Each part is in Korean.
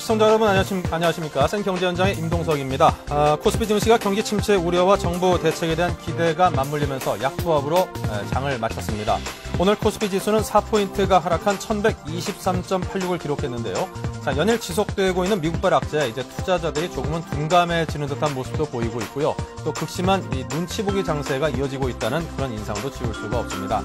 시청자 여러분 안녕하십니까. 생경제 현장의 임동석입니다. 코스피 증시가 경기 침체 우려와 정부 대책에 대한 기대가 맞물리면서 약보합으로 장을 마쳤습니다. 오늘 코스피 지수는 4포인트가 하락한 1123.86을 기록했는데요. 자, 연일 지속되고 있는 미국발 악재에 이제 투자자들이 조금은 둔감해지는 듯한 모습도 보이고 있고요. 또 극심한 이 눈치 보기 장세가 이어지고 있다는 그런 인상도 지울 수가 없습니다.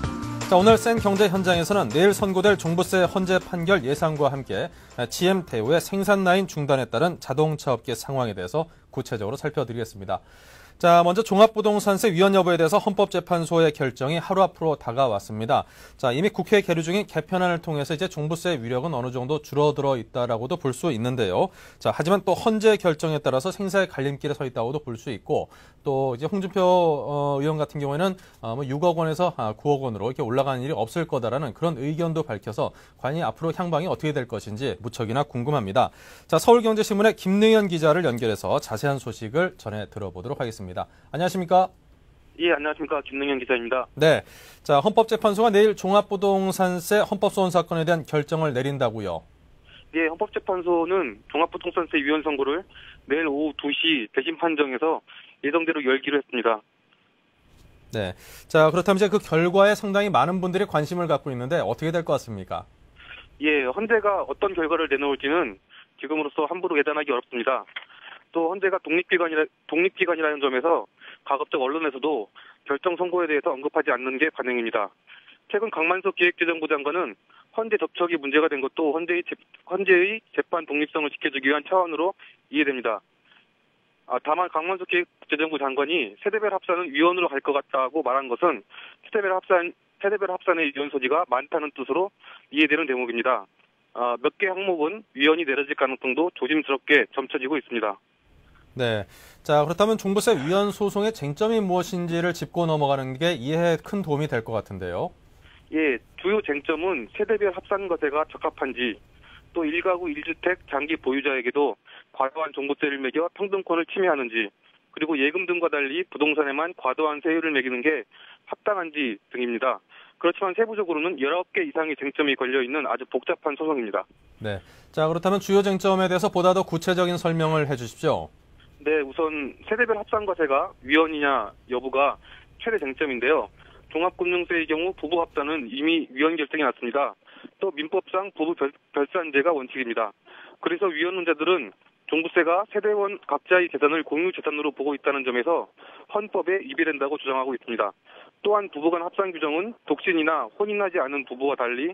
자, 오늘 센 경제 현장에서는 내일 선고될 종부세 헌재 판결 예상과 함께 GM 대우의 생산 라인 중단에 따른 자동차 업계 상황에 대해서 구체적으로 살펴드리겠습니다. 자, 먼저 종합부동산세 위헌 여부에 대해서 헌법재판소의 결정이 하루 앞으로 다가왔습니다. 자, 이미 국회에 계류 중인 개편안을 통해서 이제 종부세 위력은 어느 정도 줄어들어 있다라고도 볼 수 있는데요. 자, 하지만 또 헌재 결정에 따라서 생사의 갈림길에 서 있다고도 볼 수 있고, 또 이제 홍준표 의원 같은 경우에는 6억 원에서 9억 원으로 이렇게 올라가는 일이 없을 거다라는 그런 의견도 밝혀서 과연 앞으로 향방이 어떻게 될 것인지 무척이나 궁금합니다. 자, 서울경제신문의 김능현 기자를 연결해서 자세한 소식을 전해 들어보도록 하겠습니다. 안녕하십니까? 예, 안녕하십니까. 김능현 기자입니다. 네. 자, 헌법재판소가 내일 종합부동산세 헌법소원 사건에 대한 결정을 내린다고요? 예, 헌법재판소는 종합부동산세 위헌 선고를 내일 오후 2시 대신 판정해서 예정대로 열기로 했습니다. 네. 자, 그렇다면 이제 그 결과에 상당히 많은 분들이 관심을 갖고 있는데 어떻게 될 것 같습니까? 예, 헌재가 어떤 결과를 내놓을지는 지금으로서 함부로 예단하기 어렵습니다. 또 헌재가 독립기관이라는 점에서 가급적 언론에서도 결정 선고에 대해서 언급하지 않는 게 관행입니다. 최근 강만석 기획재정부 장관은 헌재 접촉이 문제가 된 것도 헌재의 재판 독립성을 지켜주기 위한 차원으로 이해됩니다. 다만 강만석 기획재정부 장관이 세대별 합산은 위헌으로 갈 것 같다고 말한 것은 세대별 합산의 위헌 소지가 많다는 뜻으로 이해되는 대목입니다. 몇 개 항목은 위헌이 내려질 가능성도 조심스럽게 점쳐지고 있습니다. 네. 자, 그렇다면 종부세 위헌 소송의 쟁점이 무엇인지를 짚고 넘어가는 게 이해에 큰 도움이 될 것 같은데요. 예, 주요 쟁점은 세대별 합산과세가 적합한지, 또 1가구 1주택 장기 보유자에게도 과도한 종부세를 매겨 평등권을 침해하는지, 그리고 예금 등과 달리 부동산에만 과도한 세율을 매기는 게 합당한지 등입니다. 그렇지만 세부적으로는 19개 이상의 쟁점이 걸려있는 아주 복잡한 소송입니다. 네. 자, 그렇다면 주요 쟁점에 대해서 보다 더 구체적인 설명을 해 주십시오. 네, 우선 세대별 합산과세가 위헌이냐 여부가 최대 쟁점인데요. 종합금융세의 경우 부부 합산은 이미 위헌 결정이 났습니다. 또 민법상 부부 별산제가 원칙입니다. 그래서 위헌론자들은 종부세가 세대원 각자의 재산을 공유 재산으로 보고 있다는 점에서 헌법에 위배된다고 주장하고 있습니다. 또한 부부 간 합산 규정은 독신이나 혼인하지 않은 부부와 달리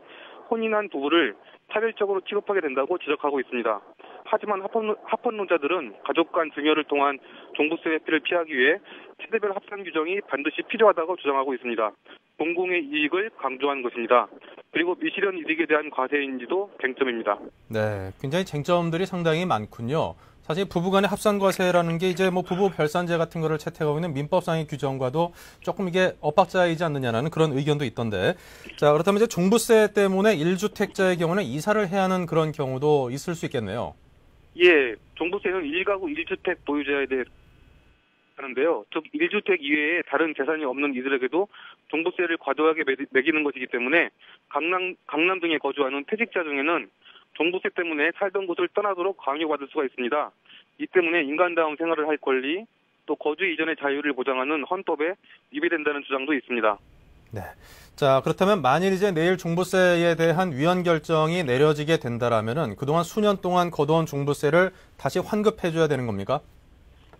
혼인한 부부를 차별적으로 취급하게 된다고 지적하고 있습니다. 하지만 합헌론자들은 가족 간 증여를 통한 종부세 회피를 피하기 위해 세대별 합산 규정이 반드시 필요하다고 주장하고 있습니다. 공공의 이익을 강조한 것입니다. 그리고 미실현 이익에 대한 과세인지도 쟁점입니다. 네, 굉장히 쟁점들이 상당히 많군요. 사실 부부간의 합산과세라는 게 이제 부부 별산제 같은 거를 채택하고 있는 민법상의 규정과도 조금 이게 엇박자이지 않느냐는 그런 의견도 있던데. 자, 그렇다면 이제 종부세 때문에 1주택자의 경우는 이사를 해야 하는 그런 경우도 있을 수 있겠네요. 예, 종부세는 1가구 1주택 보유자에 대해 하는데요. 즉 1주택 이외에 다른 재산이 없는 이들에게도 종부세를 과도하게 매기는 것이기 때문에 강남 등에 거주하는 퇴직자 중에는 종부세 때문에 살던 곳을 떠나도록 강요받을 수가 있습니다. 이 때문에 인간다운 생활을 할 권리, 또 거주 이전의 자유를 보장하는 헌법에 위배된다는 주장도 있습니다. 네. 자, 그렇다면 만일 이제 내일 종부세에 대한 위헌 결정이 내려지게 된다라면은 그동안 수년 동안 거둬온 종부세를 다시 환급해줘야 되는 겁니까?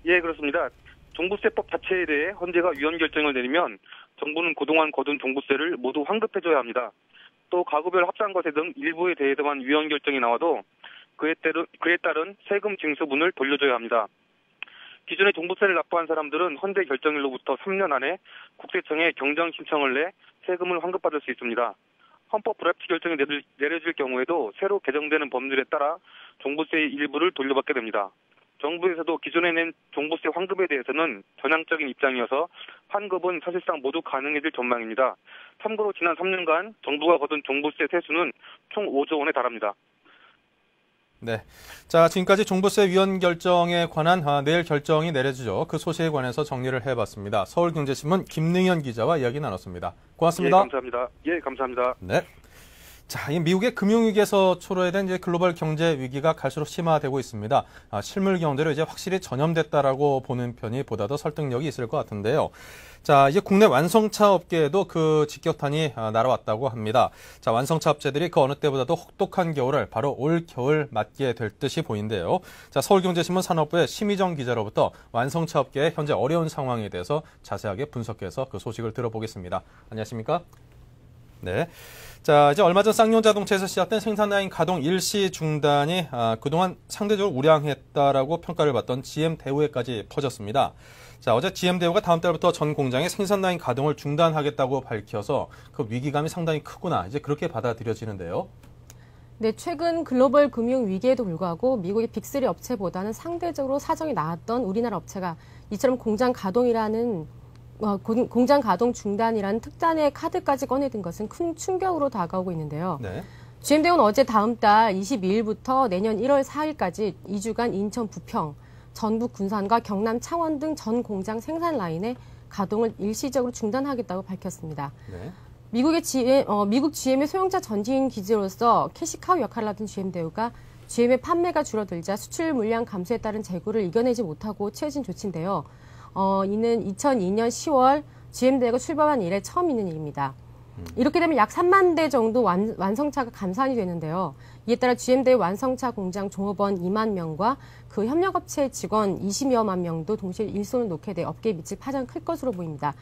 예, 그렇습니다. 종부세법 자체에 대해 헌재가 위헌 결정을 내리면 정부는 그동안 거둔 종부세를 모두 환급해줘야 합니다. 또 가구별 합산과세 등 일부에 대해서만 위헌 결정이 나와도 그에 따른 세금 징수분을 돌려줘야 합니다. 기존에 종부세를 납부한 사람들은 헌재 결정일로부터 3년 안에 국세청에 경정 신청을 내 세금을 환급받을 수 있습니다. 헌법 불합치 결정이 내려질 경우에도 새로 개정되는 법률에 따라 종부세의 일부를 돌려받게 됩니다. 정부에서도 기존에 낸 종부세 환급에 대해서는 전향적인 입장이어서 환급은 사실상 모두 가능해질 전망입니다. 참고로 지난 3년간 정부가 거둔 종부세 세수는 총 5조 원에 달합니다. 네. 자, 지금까지 종부세 위헌 결정에 관한 내일 결정이 내려지죠. 그 소식에 관해서 정리를 해봤습니다. 서울경제신문 김능현 기자와 이야기 나눴습니다. 고맙습니다. 예, 감사합니다. 예, 감사합니다. 네. 자, 이 미국의 금융위기에서 초래된 이제 글로벌 경제 위기가 갈수록 심화되고 있습니다. 실물 경제로 이제 확실히 전염됐다라고 보는 편이 보다 더 설득력이 있을 것 같은데요. 자, 이제 국내 완성차 업계에도 그 직격탄이 날아왔다고 합니다. 자, 완성차 업체들이 그 어느 때보다도 혹독한 겨울을 바로 올 겨울 맞게 될 듯이 보이는데요. 자, 서울경제신문 산업부의 심희정 기자로부터 완성차 업계의 현재 어려운 상황에 대해서 자세하게 분석해서 그 소식을 들어보겠습니다. 안녕하십니까? 네. 자, 이제 얼마 전 쌍용 자동차에서 시작된 생산 라인 가동 일시 중단이 그동안 상대적으로 우량했다라고 평가를 받던 GM 대우에까지 퍼졌습니다. 자, 어제 GM 대우가 다음 달부터 전 공장의 생산 라인 가동을 중단하겠다고 밝혀서 그 위기감이 상당히 크구나, 이제 그렇게 받아들여지는데요. 네, 최근 글로벌 금융 위기에도 불구하고 미국의 빅3 업체보다는 상대적으로 사정이 나았던 우리나라 업체가 이처럼 공장 가동 중단이라는 특단의 카드까지 꺼내든 것은 큰 충격으로 다가오고 있는데요. 네. GM대우는 어제 다음 달 22일부터 내년 1월 4일까지 2주간 인천 부평, 전북 군산과 경남 창원 등 전 공장 생산 라인의 가동을 일시적으로 중단하겠다고 밝혔습니다. 네. 미국 GM의 소형차 전진 기지로서 캐시카우 역할을 하던 GM대우가 GM의 판매가 줄어들자 수출 물량 감소에 따른 재고를 이겨내지 못하고 취해진 조치인데요. 이는 2002년 10월 GM대우가 출범한 이래 처음 있는 일입니다. 이렇게 되면 약 3만 대 정도 완성차가 감산이 되는데요. 이에 따라 GM대우 완성차 공장 종업원 2만 명과 그 협력업체 직원 20여만 명도 동시에 일손을 놓게 돼 업계에 미칠 파장은 클 것으로 보입니다.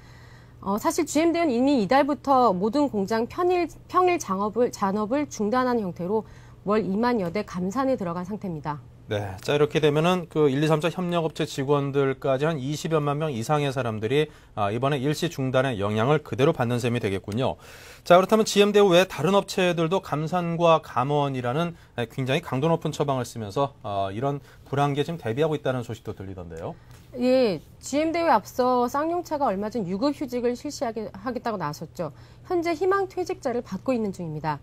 사실 GM대우는 이미 이달부터 모든 공장 평일 잔업을 중단한 형태로 월 2만여 대 감산에 들어간 상태입니다. 네. 자, 이렇게 되면은 그 1, 2, 3차 협력업체 직원들까지 한 20여만 명 이상의 사람들이 이번에 일시 중단의 영향을 그대로 받는 셈이 되겠군요. 자, 그렇다면 GM대우 외 다른 업체들도 감산과 감원이라는 굉장히 강도 높은 처방을 쓰면서 이런 불황기에 지금 대비하고 있다는 소식도 들리던데요. 예, GM대우에 앞서 쌍용차가 얼마 전 유급휴직을 실시하겠다고 나섰죠. 현재 희망퇴직자를 받고 있는 중입니다.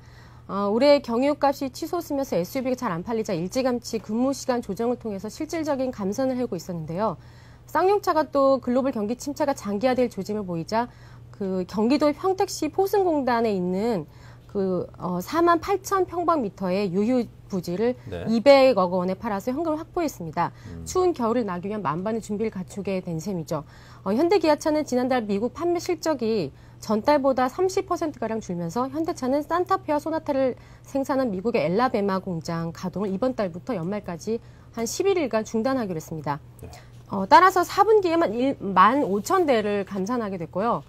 올해 경유값이 치솟으면서 SUV가 잘 안 팔리자 일찌감치 근무 시간 조정을 통해서 실질적인 감산을 해오고 있었는데요. 쌍용차가 또 글로벌 경기 침체가 장기화될 조짐을 보이자 그 경기도 평택시 포승공단에 있는 그 4만 8천 평방미터의 유휴 부지를 네. 200억 원에 팔아서 현금을 확보했습니다. 추운 겨울을 나기 위한 만반의 준비를 갖추게 된 셈이죠. 현대기아차는 지난달 미국 판매 실적이 전달보다 30%가량 줄면서 현대차는 산타페와 소나타를 생산한 미국의 엘라베마 공장 가동을 이번 달부터 연말까지 한 11일간 중단하기로 했습니다. 네. 따라서 4분기에만 1만 5천 대를 감산하게 됐고요.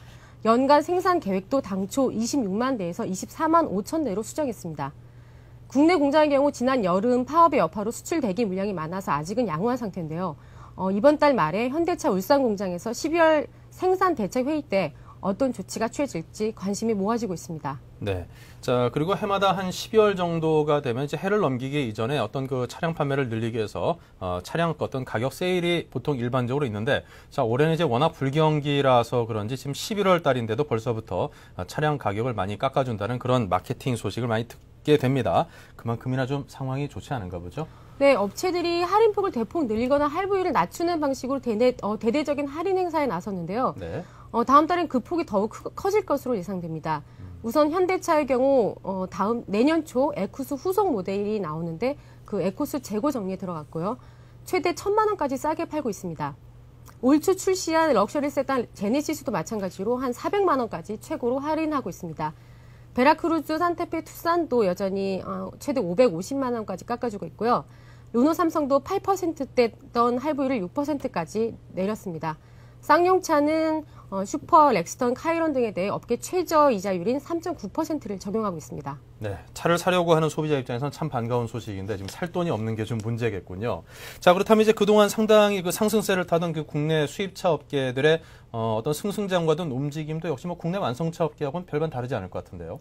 연간 생산 계획도 당초 26만 대에서 24만 5천 대로 수정했습니다. 국내 공장의 경우 지난 여름 파업의 여파로 수출 대기 물량이 많아서 아직은 양호한 상태인데요. 이번 달 말에 현대차 울산 공장에서 12월 생산 대책 회의 때 어떤 조치가 취해질지 관심이 모아지고 있습니다. 네. 자, 그리고 해마다 한 12월 정도가 되면 이제 해를 넘기기 이전에 어떤 그 차량 판매를 늘리기 위해서 차량 어떤 가격 세일이 보통 일반적으로 있는데, 자, 올해는 이제 워낙 불경기라서 그런지 지금 11월 달인데도 벌써부터 차량 가격을 많이 깎아준다는 그런 마케팅 소식을 많이 듣게 됩니다. 그만큼이나 좀 상황이 좋지 않은가 보죠? 네, 업체들이 할인폭을 대폭 늘리거나 할부율을 낮추는 방식으로 대대적인 할인 행사에 나섰는데요. 네. 다음 달엔 그 폭이 더욱 커질 것으로 예상됩니다. 우선 현대차의 경우 내년 초 에쿠스 후속 모델이 나오는데 그 에쿠스 재고 정리에 들어갔고요. 최대 1,000만 원까지 싸게 팔고 있습니다. 올 초 출시한 럭셔리 세단 제네시스도 마찬가지로 한 400만 원까지 최고로 할인하고 있습니다. 베라크루즈, 산타페, 투싼도 여전히 최대 550만 원까지 깎아주고 있고요. 르노 삼성도 8%대던 할부율을 6%까지 내렸습니다. 쌍용차는 슈퍼, 렉스턴, 카이런 등에 대해 업계 최저 이자율인 3.9%를 적용하고 있습니다. 네, 차를 사려고 하는 소비자 입장에서는 참 반가운 소식인데 지금 살 돈이 없는 게 좀 문제겠군요. 자, 그렇다면 이제 그동안 상당히 그 상승세를 타던 그 국내 수입차 업계들의 어떤 승승장구하던 움직임도 역시 뭐 국내 완성차 업계하고는 별반 다르지 않을 것 같은데요.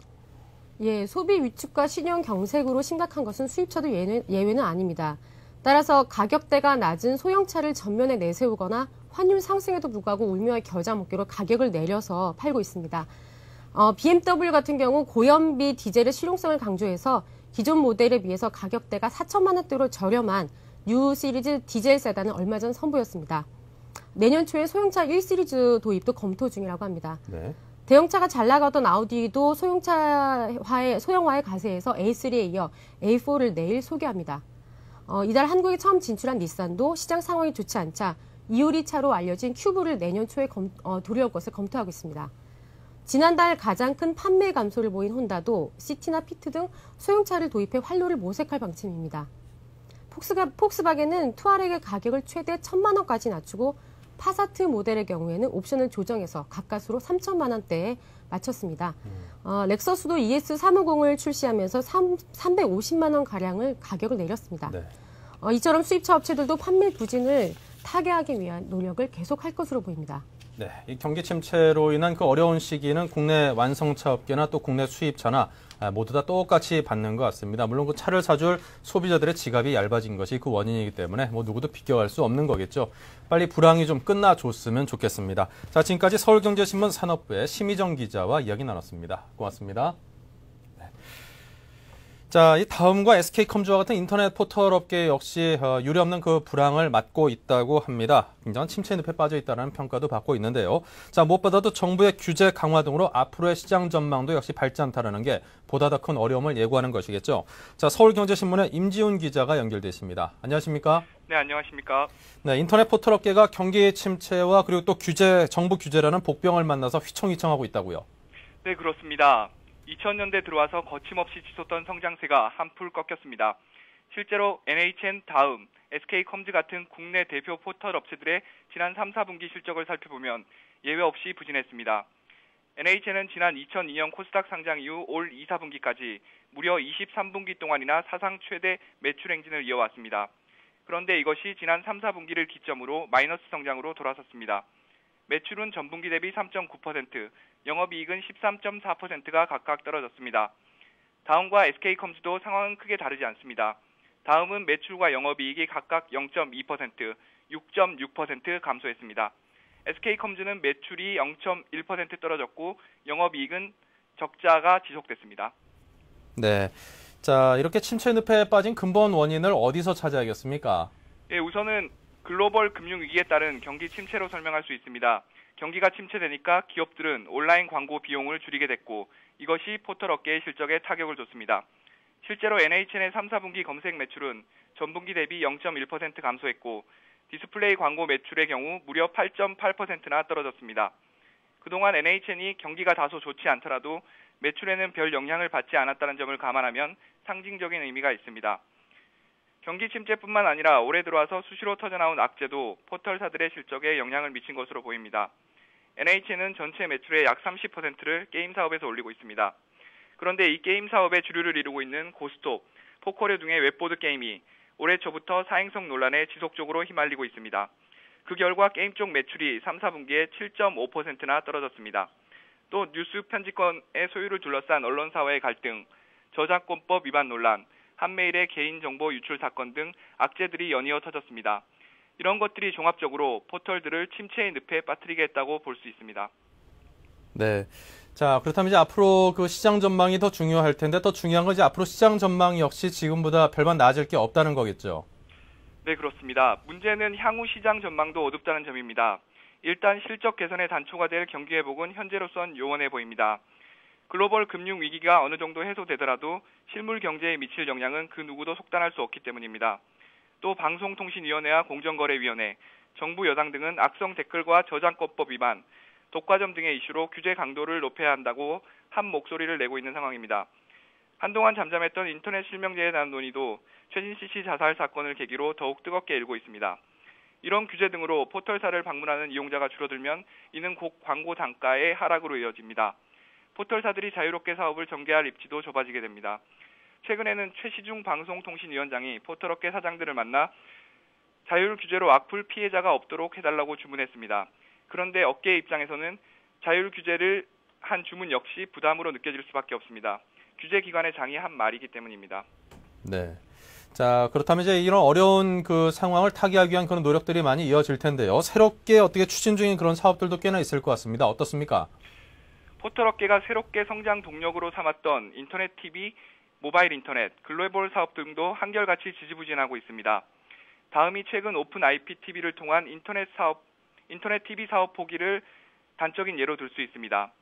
예, 소비 위축과 신용 경색으로 심각한 것은 수입차도 예외는 아닙니다. 따라서 가격대가 낮은 소형차를 전면에 내세우거나 환율 상승에도 불구하고 울며의 겨자 먹기로 가격을 내려서 팔고 있습니다. BMW 같은 경우 고연비 디젤의 실용성을 강조해서 기존 모델에 비해서 가격대가 4천만 원대로 저렴한 U 시리즈 디젤 세단을 얼마 전 선보였습니다. 내년 초에 소형차 1시리즈 도입도 검토 중이라고 합니다. 네. 대형차가 잘 나가던 아우디도 소형화의 가세에서 A3에 이어 A4를 내일 소개합니다. 이달 한국에 처음 진출한 닛산도 시장 상황이 좋지 않자 이오리 차로 알려진 큐브를 내년 초에 도래할 것을 검토하고 있습니다. 지난달 가장 큰 판매 감소를 보인 혼다도 시티나 피트 등 소형차를 도입해 활로를 모색할 방침입니다. 폭스바겐은 투아렉의 가격을 최대 1,000만 원까지 낮추고 파사트 모델의 경우에는 옵션을 조정해서 가까스로 3천만 원대에 맞췄습니다. 렉서스도 ES350을 출시하면서 350만 원 가량을 가격을 내렸습니다. 네. 이처럼 수입차 업체들도 판매 부진을 타개하기 위한 노력을 계속할 것으로 보입니다. 네, 이 경기 침체로 인한 그 어려운 시기는 국내 완성차 업계나 또 국내 수입차나 모두 다 똑같이 받는 것 같습니다. 물론 그 차를 사줄 소비자들의 지갑이 얇아진 것이 그 원인이기 때문에 뭐 누구도 비껴갈 수 없는 거겠죠. 빨리 불황이 좀 끝나줬으면 좋겠습니다. 자, 지금까지 서울경제신문 산업부의 심희정 기자와 이야기 나눴습니다. 고맙습니다. 자, 이 다음과 SK컴즈와 같은 인터넷 포털 업계 역시 유례없는 그 불황을 맞고 있다고 합니다. 굉장한 침체 늪에 빠져 있다는 평가도 받고 있는데요. 자, 무엇보다도 정부의 규제 강화 등으로 앞으로의 시장 전망도 역시 밝지 않다는 게 보다 더 큰 어려움을 예고하는 것이겠죠. 자, 서울경제신문의 임지훈 기자가 연결돼 있습니다. 안녕하십니까? 네, 안녕하십니까? 네, 인터넷 포털 업계가 경기 침체와 그리고 또 정부 규제라는 복병을 만나서 휘청휘청하고 있다고요. 네, 그렇습니다. 2000년대 들어와서 거침없이 치솟던 성장세가 한풀 꺾였습니다. 실제로 NHN 다음 SK컴즈 같은 국내 대표 포털 업체들의 지난 3, 4분기 실적을 살펴보면 예외 없이 부진했습니다. NHN은 지난 2002년 코스닥 상장 이후 올 2, 4분기까지 무려 23분기 동안이나 사상 최대 매출 행진을 이어왔습니다. 그런데 이것이 지난 3, 4분기를 기점으로 마이너스 성장으로 돌아섰습니다. 매출은 전분기 대비 3.9%, 영업이익은 13.4%가 각각 떨어졌습니다. 다음과 SK컴즈도 상황은 크게 다르지 않습니다. 다음은 매출과 영업이익이 각각 0.2%, 6.6% 감소했습니다. SK컴즈는 매출이 0.1% 떨어졌고 영업이익은 적자가 지속됐습니다. 네, 자, 이렇게 침체 늪에 빠진 근본 원인을 어디서 찾아야겠습니까? 예, 우선은 글로벌 금융위기에 따른 경기 침체로 설명할 수 있습니다. 경기가 침체되니까 기업들은 온라인 광고 비용을 줄이게 됐고 이것이 포털 업계의 실적에 타격을 줬습니다. 실제로 NHN의 3, 4분기 검색 매출은 전분기 대비 0.1% 감소했고 디스플레이 광고 매출의 경우 무려 8.8%나 떨어졌습니다. 그동안 NHN이 경기가 다소 좋지 않더라도 매출에는 별 영향을 받지 않았다는 점을 감안하면 상징적인 의미가 있습니다. 경기 침체뿐만 아니라 올해 들어와서 수시로 터져나온 악재도 포털사들의 실적에 영향을 미친 것으로 보입니다. NHN은 전체 매출의 약 30%를 게임 사업에서 올리고 있습니다. 그런데 이 게임 사업의 주류를 이루고 있는 고스톱, 포커류 등의 웹보드 게임이 올해 초부터 사행성 논란에 지속적으로 휘말리고 있습니다. 그 결과 게임 쪽 매출이 3, 4분기에 7.5%나 떨어졌습니다. 또 뉴스 편집권의 소유를 둘러싼 언론사와의 갈등, 저작권법 위반 논란, 한메일의 개인정보 유출 사건 등 악재들이 연이어 터졌습니다. 이런 것들이 종합적으로 포털들을 침체의 늪에 빠뜨리게 했다고 볼 수 있습니다. 네. 자, 그렇다면 이제 앞으로 그 시장 전망이 더 중요할 텐데 더 중요한 건 이제 앞으로 시장 전망 역시 지금보다 별반 나아질 게 없다는 거겠죠. 네, 그렇습니다. 문제는 향후 시장 전망도 어둡다는 점입니다. 일단 실적 개선의 단초가 될 경기 회복은 현재로선 요원해 보입니다. 글로벌 금융 위기가 어느 정도 해소되더라도 실물 경제에 미칠 영향은 그 누구도 속단할 수 없기 때문입니다. 또 방송통신위원회와 공정거래위원회, 정부 여당 등은 악성 댓글과 저작권법 위반, 독과점 등의 이슈로 규제 강도를 높여야 한다고 한 목소리를 내고 있는 상황입니다. 한동안 잠잠했던 인터넷 실명제에 대한 논의도 최진실 씨 자살 사건을 계기로 더욱 뜨겁게 일고 있습니다. 이런 규제 등으로 포털사를 방문하는 이용자가 줄어들면 이는 곧 광고 단가의 하락으로 이어집니다. 포털사들이 자유롭게 사업을 전개할 입지도 좁아지게 됩니다. 최근에는 최시중 방송통신위원장이 포털업계 사장들을 만나 자율 규제로 악플 피해자가 없도록 해달라고 주문했습니다. 그런데 업계 입장에서는 자율 규제를 한 주문 역시 부담으로 느껴질 수밖에 없습니다. 규제 기관의 장이 한 말이기 때문입니다. 네. 자, 그렇다면 이제 이런 어려운 그 상황을 타개하기 위한 그런 노력들이 많이 이어질 텐데요. 새롭게 어떻게 추진 중인 그런 사업들도 꽤나 있을 것 같습니다. 어떻습니까? 포털업계가 새롭게 성장 동력으로 삼았던 인터넷 TV, 모바일 인터넷, 글로벌 사업 등도 한결같이 지지부진하고 있습니다. 다음이 최근 오픈 IPTV를 통한 인터넷 TV 사업 포기를 단적인 예로 들 수 있습니다.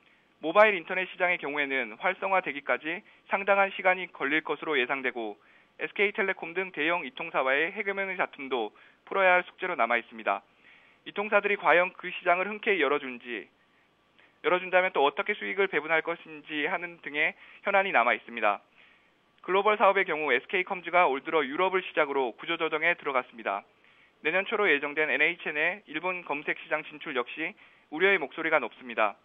모바일 인터넷 시장의 경우에는 활성화되기까지 상당한 시간이 걸릴 것으로 예상되고 SK텔레콤 등 대형 이통사와의 해금의 다툼도 풀어야 할 숙제로 남아 있습니다. 이통사들이 과연 그 시장을 흔쾌히 열어준다면 또 어떻게 수익을 배분할 것인지 하는 등의 현안이 남아 있습니다. 글로벌 사업의 경우 SK컴즈가 올 들어 유럽을 시작으로 구조조정에 들어갔습니다. 내년 초로 예정된 NHN의 일본 검색 시장 진출 역시 우려의 목소리가 높습니다.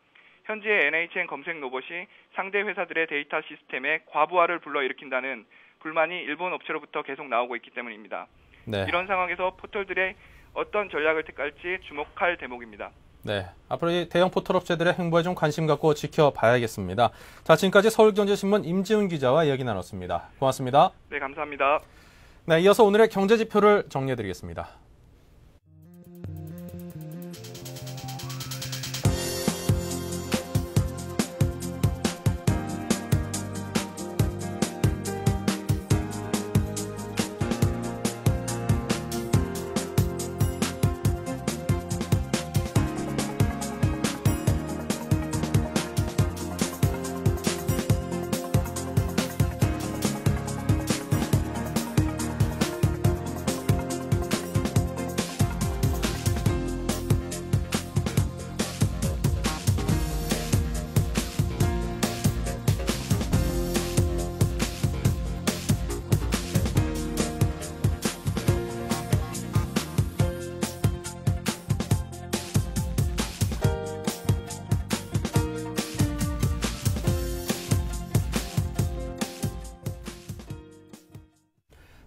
현재 NHN 검색 로봇이 상대 회사들의 데이터 시스템에 과부하를 불러일으킨다는 불만이 일본 업체로부터 계속 나오고 있기 때문입니다. 네. 이런 상황에서 포털들의 어떤 전략을 택할지 주목할 대목입니다. 네, 앞으로 이 대형 포털 업체들의 행보에 좀 관심 갖고 지켜봐야겠습니다. 자, 지금까지 서울경제신문 임지훈 기자와 이야기 나눴습니다. 고맙습니다. 네, 감사합니다. 네, 이어서 오늘의 경제지표를 정리해드리겠습니다.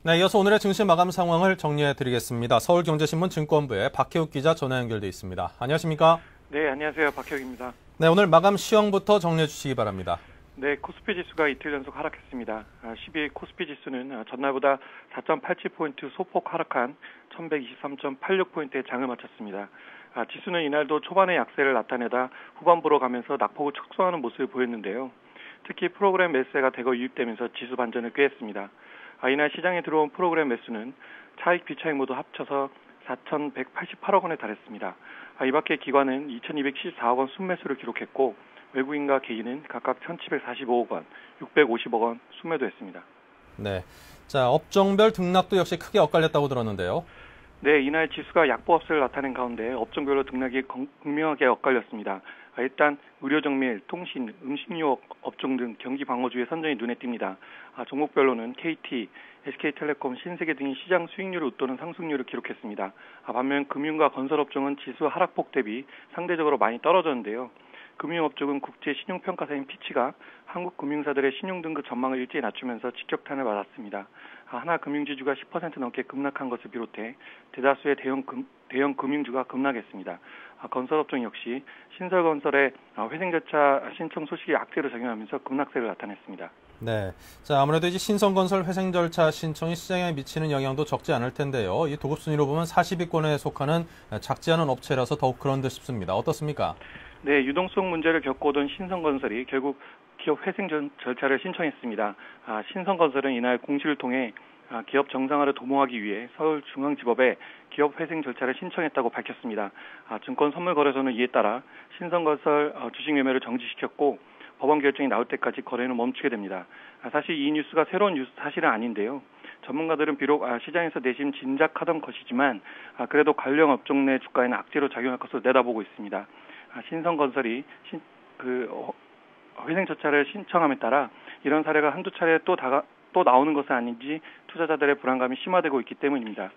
네, 이어서 오늘의 증시 마감 상황을 정리해드리겠습니다. 서울경제신문 증권부의 박혜욱 기자 전화 연결돼 있습니다. 안녕하십니까? 네, 안녕하세요. 박혜욱입니다. 네, 오늘 마감 시황부터 정리해 주시기 바랍니다. 네, 코스피 지수가 이틀 연속 하락했습니다. 12일 코스피 지수는 전날보다 4.87포인트 소폭 하락한 1123.86포인트의 장을 마쳤습니다. 지수는 이날도 초반에 약세를 나타내다 후반부로 가면서 낙폭을 축소하는 모습을 보였는데요. 특히 프로그램 매수세가 대거 유입되면서 지수 반전을 꾀했습니다. 이날 시장에 들어온 프로그램 매수는 차익 비차익 모두 합쳐서 4,188억 원에 달했습니다. 이 밖에 기관은 2,274억 원 순매수를 기록했고 외국인과 개인은 각각 1,745억 원, 650억 원 순매도했습니다. 네, 자 업종별 등락도 역시 크게 엇갈렸다고 들었는데요. 네, 이날 지수가 약보합세를 나타낸 가운데 업종별로 등락이 극명하게 엇갈렸습니다. 일단 의료정밀, 통신, 음식료 업종 등 경기 방어주의 선전이 눈에 띕니다. 종목별로는 KT, SK텔레콤, 신세계 등이 시장 수익률을 웃도는 상승률을 기록했습니다. 반면 금융과 건설업종은 지수 하락폭 대비 상대적으로 많이 떨어졌는데요. 금융업종은 국제신용평가사인 피치가 한국 금융사들의 신용등급 전망을 일제히 낮추면서 직격탄을 맞았습니다. 하나금융지주가 10% 넘게 급락한 것을 비롯해 대다수의 대형 금융주가 급락했습니다. 건설업종 역시 신설건설의 회생절차 신청 소식이 악재로 작용하면서 급락세를 나타냈습니다. 네, 자 아무래도 이제 신성건설 회생 절차 신청이 시장에 미치는 영향도 적지 않을 텐데요. 이 도급 순위로 보면 40위권에 속하는 작지 않은 업체라서 더욱 그런 듯 싶습니다. 어떻습니까? 네, 유동성 문제를 겪고오던 신성건설이 결국 기업 회생 절차를 신청했습니다. 신성건설은 이날 공시를 통해 기업 정상화를 도모하기 위해 서울중앙지법에 기업 회생 절차를 신청했다고 밝혔습니다. 증권선물거래소는 이에 따라 신성건설 주식 매매를 정지시켰고 법원 결정이 나올 때까지 거래는 멈추게 됩니다. 사실 이 뉴스가 새로운 사실은 아닌데요. 전문가들은 비록 시장에서 내심 짐작하던 것이지만 그래도 관련 업종 내 주가에는 악재로 작용할 것으로 내다보고 있습니다. 신성건설이 회생 절차를 신청함에 따라 이런 사례가 한두 차례 또 나오는 것은 아닌지 투자자들의 불안감이 심화되고 있기 때문입니다.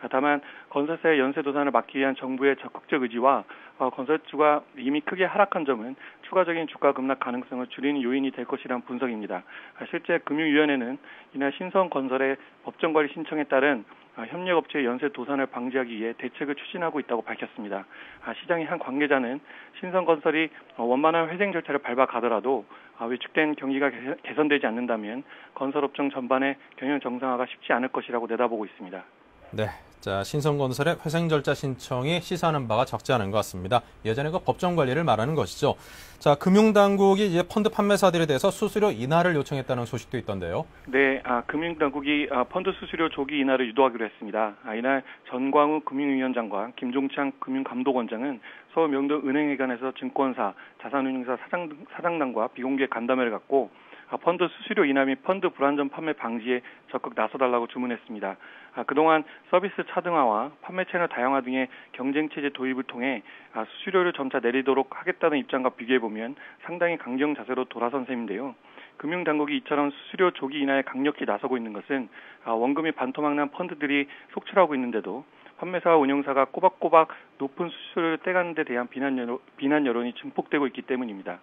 다만 건설사의 연쇄 도산을 막기 위한 정부의 적극적 의지와 건설주가 이미 크게 하락한 점은 추가적인 주가 급락 가능성을 줄이는 요인이 될 것이라는 분석입니다. 실제 금융위원회는 이날 신성건설의 법정관리 신청에 따른 협력업체의 연쇄 도산을 방지하기 위해 대책을 추진하고 있다고 밝혔습니다. 시장의 한 관계자는 신성건설이 원만한 회생 절차를 밟아가더라도 위축된 경기가 개선되지 않는다면 건설업종 전반의 경영 정상화가 쉽지 않을 것이라고 내다보고 있습니다. 네, 자, 신성건설의 회생 절차 신청이 시사하는 바가 적지 않은 것 같습니다. 예전에 그 법정 관리를 말하는 것이죠. 자, 금융당국이 이제 펀드 판매사들에 대해서 수수료 인하를 요청했다는 소식도 있던데요. 네, 금융당국이 펀드 수수료 조기 인하를 유도하기로 했습니다. 이날 전광우 금융위원장과 김종창 금융감독원장은 서울 명동은행회관에서 증권사, 자산운용사 사장단과 비공개 간담회를 갖고 펀드 수수료 인하 및 펀드 불안전 판매 방지에 적극 나서달라고 주문했습니다. 그동안 서비스 차등화와 판매 채널 다양화 등의 경쟁체제 도입을 통해 수수료를 점차 내리도록 하겠다는 입장과 비교해보면 상당히 강경 자세로 돌아선 셈인데요. 금융당국이 이처럼 수수료 조기 인하에 강력히 나서고 있는 것은 원금이 반토막난 펀드들이 속출하고 있는데도 판매사와 운용사가 꼬박꼬박 높은 수수료를 떼가는 데 대한 비난 여론이 증폭되고 있기 때문입니다.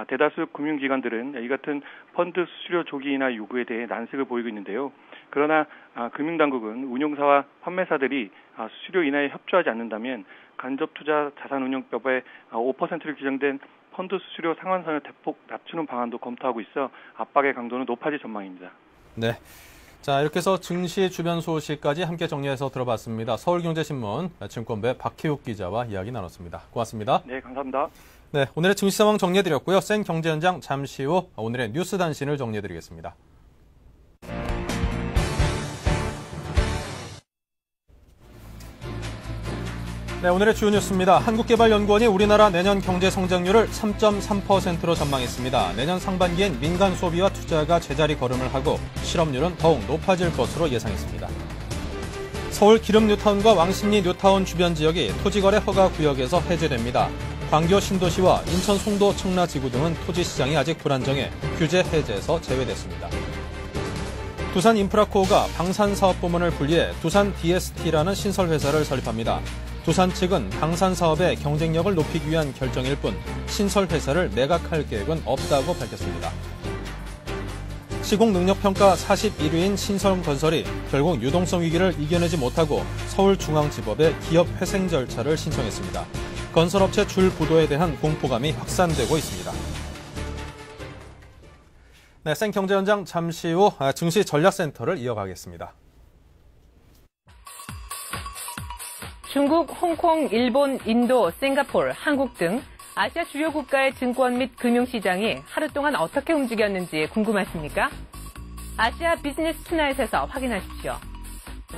대다수 금융기관들은 이 같은 펀드 수수료 조기 인하 요구에 대해 난색을 보이고 있는데요. 그러나 금융당국은 운용사와 판매사들이 수수료 인하에 협조하지 않는다면 간접투자 자산운용법에 5%를 규정된 펀드 수수료 상한선을 대폭 낮추는 방안도 검토하고 있어 압박의 강도는 높아질 전망입니다. 네. 자, 이렇게 해서 증시 주변 소식까지 함께 정리해서 들어봤습니다. 서울경제신문 증권부의 박희욱 기자와 이야기 나눴습니다. 고맙습니다. 네, 감사합니다. 네, 오늘의 증시 상황 정리해드렸고요. 센 경제 현장 잠시 후 오늘의 뉴스 단신을 정리해드리겠습니다. 네, 오늘의 주요 뉴스입니다. 한국개발연구원이 우리나라 내년 경제 성장률을 3.3%로 전망했습니다. 내년 상반기엔 민간 소비와 투자가 제자리 걸음을 하고 실업률은 더욱 높아질 것으로 예상했습니다. 서울 기름 뉴타운과 왕십리 뉴타운 주변 지역이 토지거래 허가 구역에서 해제됩니다. 광교 신도시와 인천 송도 청라지구 등은 토지 시장이 아직 불안정해 규제 해제에서 제외됐습니다. 두산 인프라코어가 방산사업부문을 분리해 두산 DST라는 신설회사를 설립합니다. 두산 측은 방산사업의 경쟁력을 높이기 위한 결정일 뿐 신설회사를 매각할 계획은 없다고 밝혔습니다. 시공능력평가 41위인 신성건설이 결국 유동성 위기를 이겨내지 못하고 서울중앙지법에 기업 회생 절차를 신청했습니다. 건설업체 줄 부도에 대한 공포감이 확산되고 있습니다. 네, 생경제현장 잠시 후 증시 전략센터를 이어가겠습니다. 중국, 홍콩, 일본, 인도, 싱가포르, 한국 등 아시아 주요 국가의 증권 및 금융시장이 하루 동안 어떻게 움직였는지 궁금하십니까? 아시아 비즈니스 투나잇에서 확인하십시오.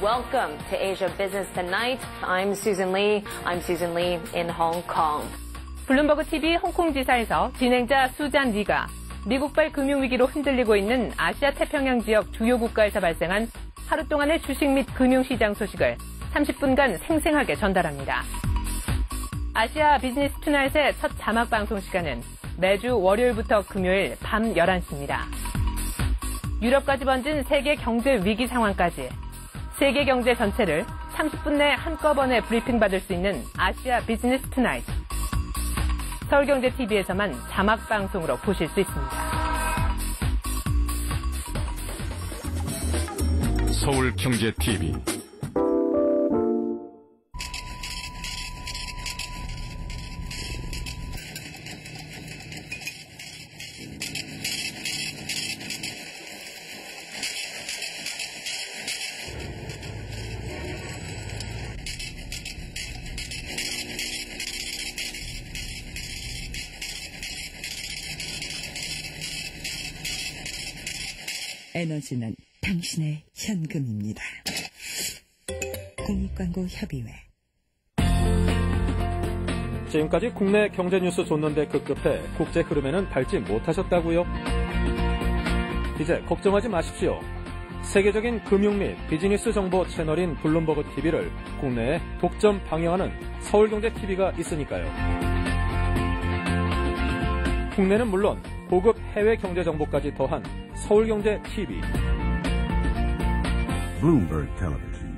Welcome to Asia Business Tonight. I'm Susan Lee. I'm Susan Lee in Hong Kong. 블룸버그 TV 홍콩 지사에서 진행자 수잔 리가 미국발 금융위기로 흔들리고 있는 아시아 태평양 지역 주요 국가에서 발생한 하루 동안의 주식 및 금융시장 소식을 30분간 생생하게 전달합니다. 아시아 비즈니스 투나잇의 첫 자막 방송 시간은 매주 월요일부터 금요일 밤 11시입니다. 유럽까지 번진 세계 경제 위기 상황까지 세계 경제 전체를 30분 내 한꺼번에 브리핑 받을 수 있는 아시아 비즈니스 투나잇. 서울경제TV에서만 자막 방송으로 보실 수 있습니다. 서울경제TV 에너지는 당신의 현금입니다. 공익광고협의회. 지금까지 국내 경제 뉴스 줬는데 급급해 국제 흐름에는 밟지 못하셨다고요? 이제 걱정하지 마십시오. 세계적인 금융 및 비즈니스 정보 채널인 블룸버그 TV를 국내에 독점 방영하는 서울경제TV가 있으니까요. 국내는 물론 고급 해외 경제 정보까지 더한 서울경제TV. Bloomberg Television.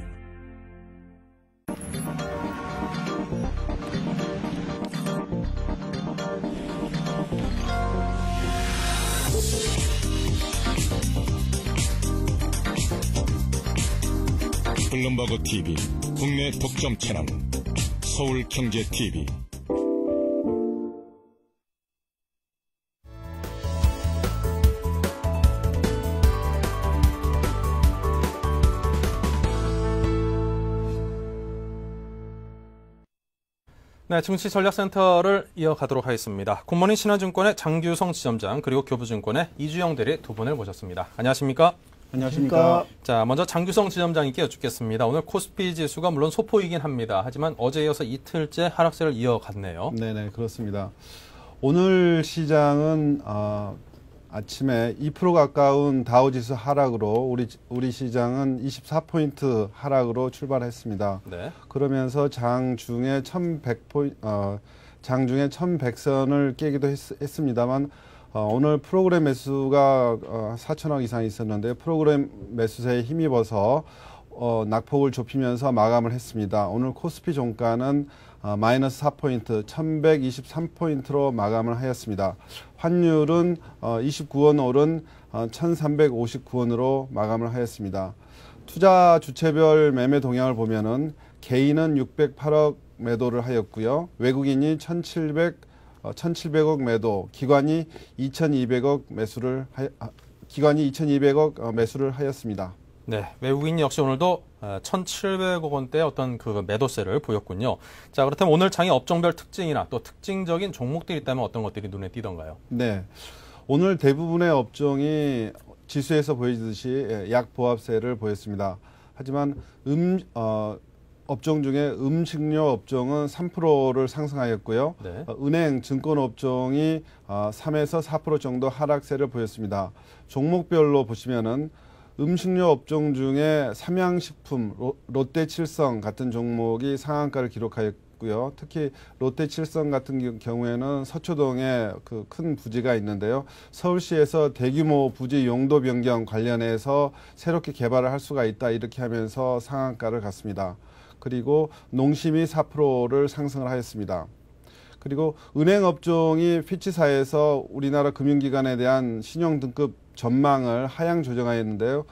블룸버그 TV 국내 독점 채널 서울경제TV. 네, 증시전략센터를 이어가도록 하겠습니다. 굿모닝 신한증권의 장규성 지점장 그리고 교부증권의 이주영 대리 두 분을 모셨습니다. 안녕하십니까? 안녕하십니까? 자, 먼저 장규성 지점장님께 여쭙겠습니다. 오늘 코스피 지수가 물론 소폭이긴 합니다. 하지만 어제에 이어서 이틀째 하락세를 이어갔네요. 네네, 그렇습니다. 오늘 시장은 아침에 2% 가까운 다우지수 하락으로 우리 시장은 24포인트 하락으로 출발했습니다. 네. 그러면서 장중에 1100선을 깨기도 했습니다만 오늘 프로그램 매수가 4천억 이상 있었는데 프로그램 매수세에 힘입어서 낙폭을 좁히면서 마감을 했습니다. 오늘 코스피 종가는 마이너스 4포인트, 1123포인트로 마감을 하였습니다. 환율은 29원 오른 1359원으로 마감을 하였습니다. 투자 주체별 매매 동향을 보면은 개인은 608억 매도를 하였고요. 외국인이 1700억 매도, 기관이 2200억 매수를 하였습니다. 네, 외국인 역시 오늘도 1,700억 원대 어떤 그 매도세를 보였군요. 자, 그렇다면 오늘 장의 업종별 특징이나 또 특징적인 종목들이 있다면 어떤 것들이 눈에 띄던가요? 네, 오늘 대부분의 업종이 지수에서 보이듯이 약보합세를 보였습니다. 하지만 업종 중에 음식료 업종은 3%를 상승하였고요. 네. 은행, 증권 업종이 3에서 4% 정도 하락세를 보였습니다. 종목별로 보시면은 음식료 업종 중에 삼양식품, 롯데칠성 같은 종목이 상한가를 기록하였고요. 특히 롯데칠성 같은 경우에는 서초동에 그 큰 부지가 있는데요. 서울시에서 대규모 부지 용도 변경 관련해서 새롭게 개발을 할 수가 있다 이렇게 하면서 상한가를 갔습니다. 그리고 농심이 4%를 상승을 하였습니다. 그리고 은행 업종이 피치사에서 우리나라 금융기관에 대한 신용등급 전망을 하향 조정하였는데요.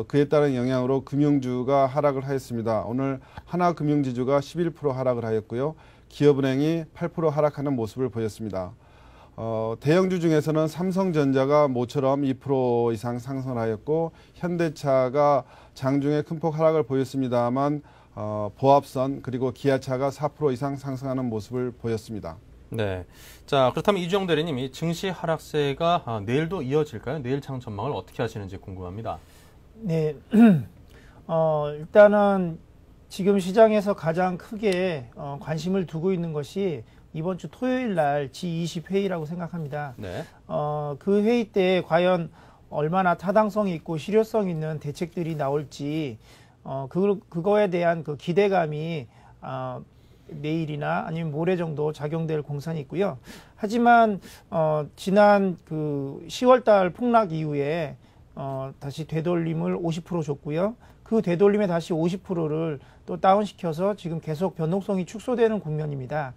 그에 따른 영향으로 금융주가 하락을 하였습니다. 오늘 하나금융지주가 11% 하락을 하였고요. 기업은행이 8% 하락하는 모습을 보였습니다. 대형주 중에서는 삼성전자가 모처럼 2% 이상 상승을 하였고 현대차가 장중에 큰 폭 하락을 보였습니다만 보합선 그리고 기아차가 4% 이상 상승하는 모습을 보였습니다. 네. 자, 그렇다면 이주영 대리님, 이 증시 하락세가 내일도 이어질까요? 내일 장 전망을 어떻게 하시는지 궁금합니다. 네. 일단은 지금 시장에서 가장 크게 관심을 두고 있는 것이 이번 주 토요일 날 G20 회의라고 생각합니다. 네. 그 회의 때 과연 얼마나 타당성이 있고 실효성 있는 대책들이 나올지 그거에 대한 그 기대감이 내일이나 아니면 모레 정도 작용될 공산이 있고요. 하지만 지난 그 10월달 폭락 이후에 다시 되돌림을 50% 줬고요. 그 되돌림에 다시 50%를 또 다운시켜서 지금 계속 변동성이 축소되는 국면입니다.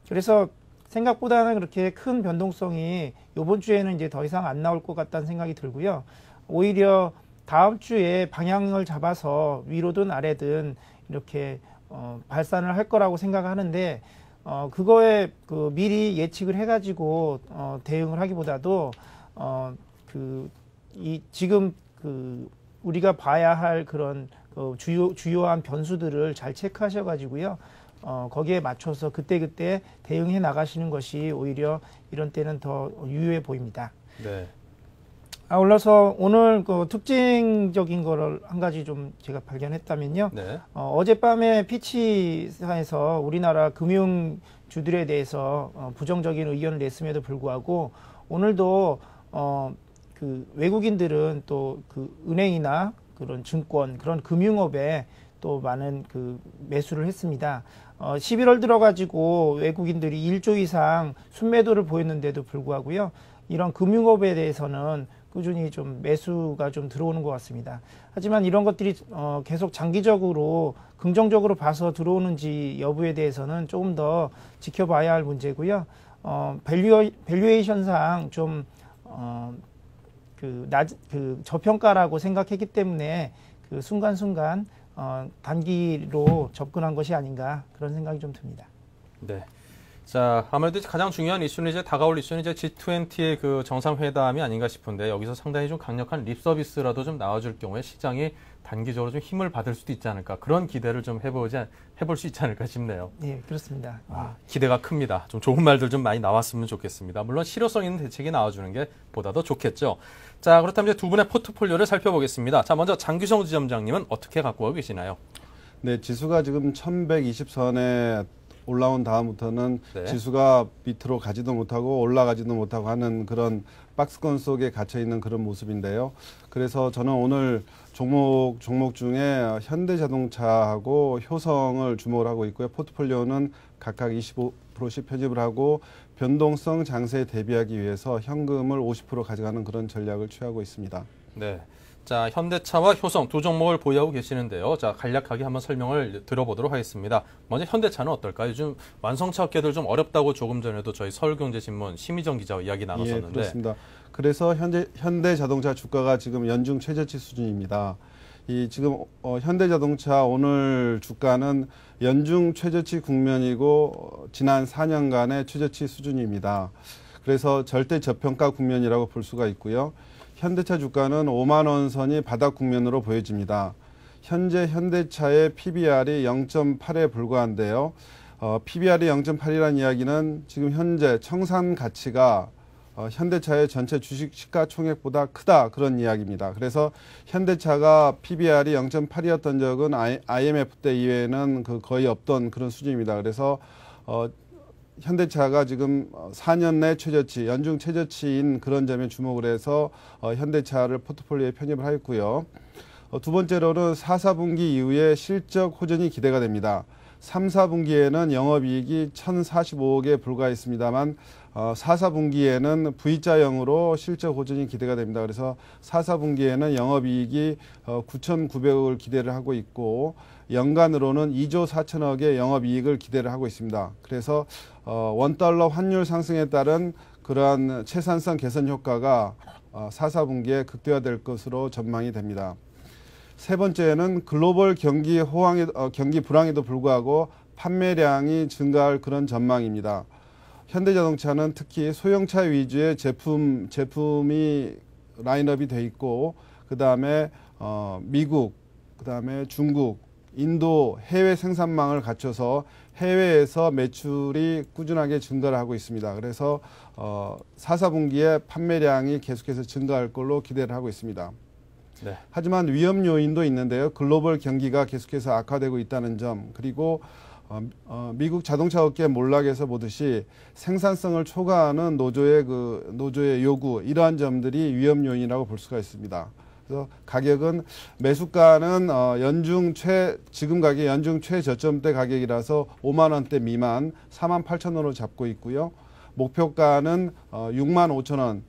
그래서 생각보다는 그렇게 큰 변동성이 이번 주에는 이제 더 이상 안 나올 것 같다는 생각이 들고요. 오히려 다음 주에 방향을 잡아서 위로든 아래든 이렇게 발산을 할 거라고 생각하는데 그거에 그 미리 예측을 해가지고 대응을 하기보다도 지금 우리가 봐야 할 그런 주요한 변수들을 잘 체크하셔가지고요. 거기에 맞춰서 그때그때 대응해 나가시는 것이 오히려 이런 때는 더 유효해 보입니다. 네. 올라서 오늘 그 특징적인 거를 한 가지 좀 제가 발견했다면요. 네. 어젯밤에 피치사에서 우리나라 금융주들에 대해서 부정적인 의견을 냈음에도 불구하고 오늘도 그 외국인들은 또 그 은행이나 그런 증권 그런 금융업에 또 많은 그 매수를 했습니다. 11월 들어가지고 외국인들이 1조 이상 순매도를 보였는데도 불구하고요. 이런 금융업에 대해서는 꾸준히 좀 매수가 좀 들어오는 것 같습니다. 하지만 이런 것들이 계속 장기적으로 긍정적으로 봐서 들어오는지 여부에 대해서는 조금 더 지켜봐야 할 문제고요. 밸류에이션상 좀 저평가라고 생각했기 때문에 그 순간순간 단기로 접근한 것이 아닌가 그런 생각이 좀 듭니다. 네. 자, 아무래도 가장 중요한 이슈는 이제 다가올 이슈는 이제 G20의 그 정상회담이 아닌가 싶은데 여기서 상당히 좀 강력한 립 서비스라도 좀 나와줄 경우에 시장이 단기적으로 좀 힘을 받을 수도 있지 않을까 그런 기대를 좀 해볼 수 있지 않을까 싶네요. 네, 그렇습니다. 기대가 큽니다. 좀 좋은 말들 좀 많이 나왔으면 좋겠습니다. 물론 실효성 있는 대책이 나와주는 게 보다 더 좋겠죠. 자, 그렇다면 이제 두 분의 포트폴리오를 살펴보겠습니다. 자, 먼저 장규성 지점장님은 어떻게 갖고 계시나요? 네, 지수가 지금 1120선에 올라온 다음부터는 네. 지수가 밑으로 가지도 못하고 올라가지도 못하고 하는 그런 박스권 속에 갇혀 있는 그런 모습인데요. 그래서 저는 오늘 종목 중에 현대자동차하고 효성을 주목을 하고 있고요. 포트폴리오는 각각 25%씩 편입을 하고 변동성 장세에 대비하기 위해서 현금을 50% 가져가는 그런 전략을 취하고 있습니다. 네. 자, 현대차와 효성 두 종목을 보유하고 계시는데요. 자, 간략하게 한번 설명을 들어보도록 하겠습니다. 먼저 현대차는 어떨까요? 요즘 완성차 업계들 좀 어렵다고 조금 전에도 저희 서울경제신문 심희정 기자와 이야기 나눴었는데. 예, 그렇습니다. 그래서 현대자동차 주가가 지금 연중 최저치 수준입니다. 지금 현대자동차 오늘 주가는 연중 최저치 국면이고 지난 4년간의 최저치 수준입니다. 그래서 절대 저평가 국면이라고 볼 수가 있고요. 현대차 주가는 5만 원 선이 바닥 국면으로 보여집니다. 현재 현대차의 PBR이 0.8에 불과한데요. PBR이 0.8이라는 이야기는 지금 현재 청산 가치가 현대차의 전체 주식 시가총액보다 크다 그런 이야기입니다. 그래서 현대차가 PBR이 0.8이었던 적은 IMF 때 이외에는 거의 없던 그런 수준입니다. 그래서 현대차가 지금 4년 내 최저치, 연중 최저치인 그런 점에 주목을 해서 현대차를 포트폴리오에 편입을 하였고요. 두 번째로는 4, 4분기 이후에 실적 호전이 기대가 됩니다. 3, 4분기에는 영업이익이 1,045억에 불과했습니다만 4, 4분기에는 V자형으로 실적 호전이 기대가 됩니다. 그래서 4, 4분기에는 영업이익이 9,900억을 기대를 하고 있고 연간으로는 2조 4천억의 영업이익을 기대를 하고 있습니다. 그래서 원달러 환율 상승에 따른 그러한 채산성 개선 효과가 4, 4분기에 극대화될 것으로 전망이 됩니다. 세 번째는 글로벌 경기 불황에도 불구하고 판매량이 증가할 그런 전망입니다. 현대자동차는 특히 소형차 위주의 제품이 라인업이 돼 있고 그다음에 미국, 그다음에 중국, 인도 해외 생산망을 갖춰서 해외에서 매출이 꾸준하게 증가를 하고 있습니다. 그래서 4, 4분기에 판매량이 계속해서 증가할 걸로 기대를 하고 있습니다. 네. 하지만 위험 요인도 있는데요. 글로벌 경기가 계속해서 악화되고 있다는 점, 그리고 미국 자동차 업계 몰락에서 보듯이 생산성을 초과하는 노조의 요구, 이러한 점들이 위험 요인이라고 볼 수가 있습니다. 그래서 가격은 매수가는 지금 가격 연중 최저점대 가격이라서 5만 원대 미만 4만 8천 원으로 잡고 있고요. 목표가는 6만 5천 원.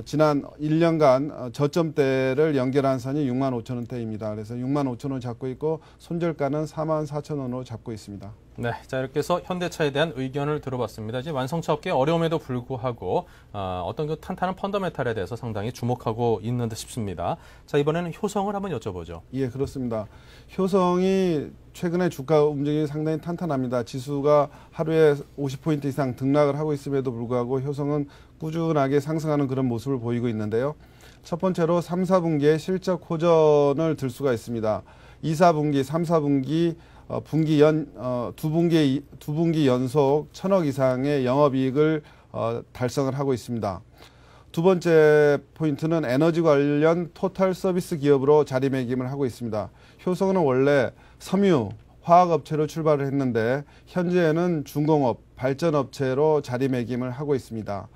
지난 1년간 저점대를 연결한 선이 6만 5천 원대입니다. 그래서 6만 5천 원 잡고 있고 손절가는 4만 4천 원으로 잡고 있습니다. 네, 자 이렇게 해서 현대차에 대한 의견을 들어봤습니다. 이제 완성차 업계 어려움에도 불구하고 어떤 그 탄탄한 펀더멘탈에 대해서 상당히 주목하고 있는 듯 싶습니다. 자 이번에는 효성을 한번 여쭤보죠. 예, 그렇습니다. 효성이 최근에 주가 움직임이 상당히 탄탄합니다. 지수가 하루에 50포인트 이상 등락을 하고 있음에도 불구하고 효성은 꾸준하게 상승하는 그런 모습을 보이고 있는데요. 첫 번째로 3, 4분기에 실적 호전을 들 수가 있습니다. 2, 4분기, 3, 4분기 두 분기 연속 1,000억 이상의 영업이익을 달성을 하고 있습니다. 두 번째 포인트는 에너지 관련 토탈 서비스 기업으로 자리매김을 하고 있습니다. 효성은 원래 섬유, 화학업체로 출발을 했는데 현재는 중공업, 발전업체로 자리매김을 하고 있습니다.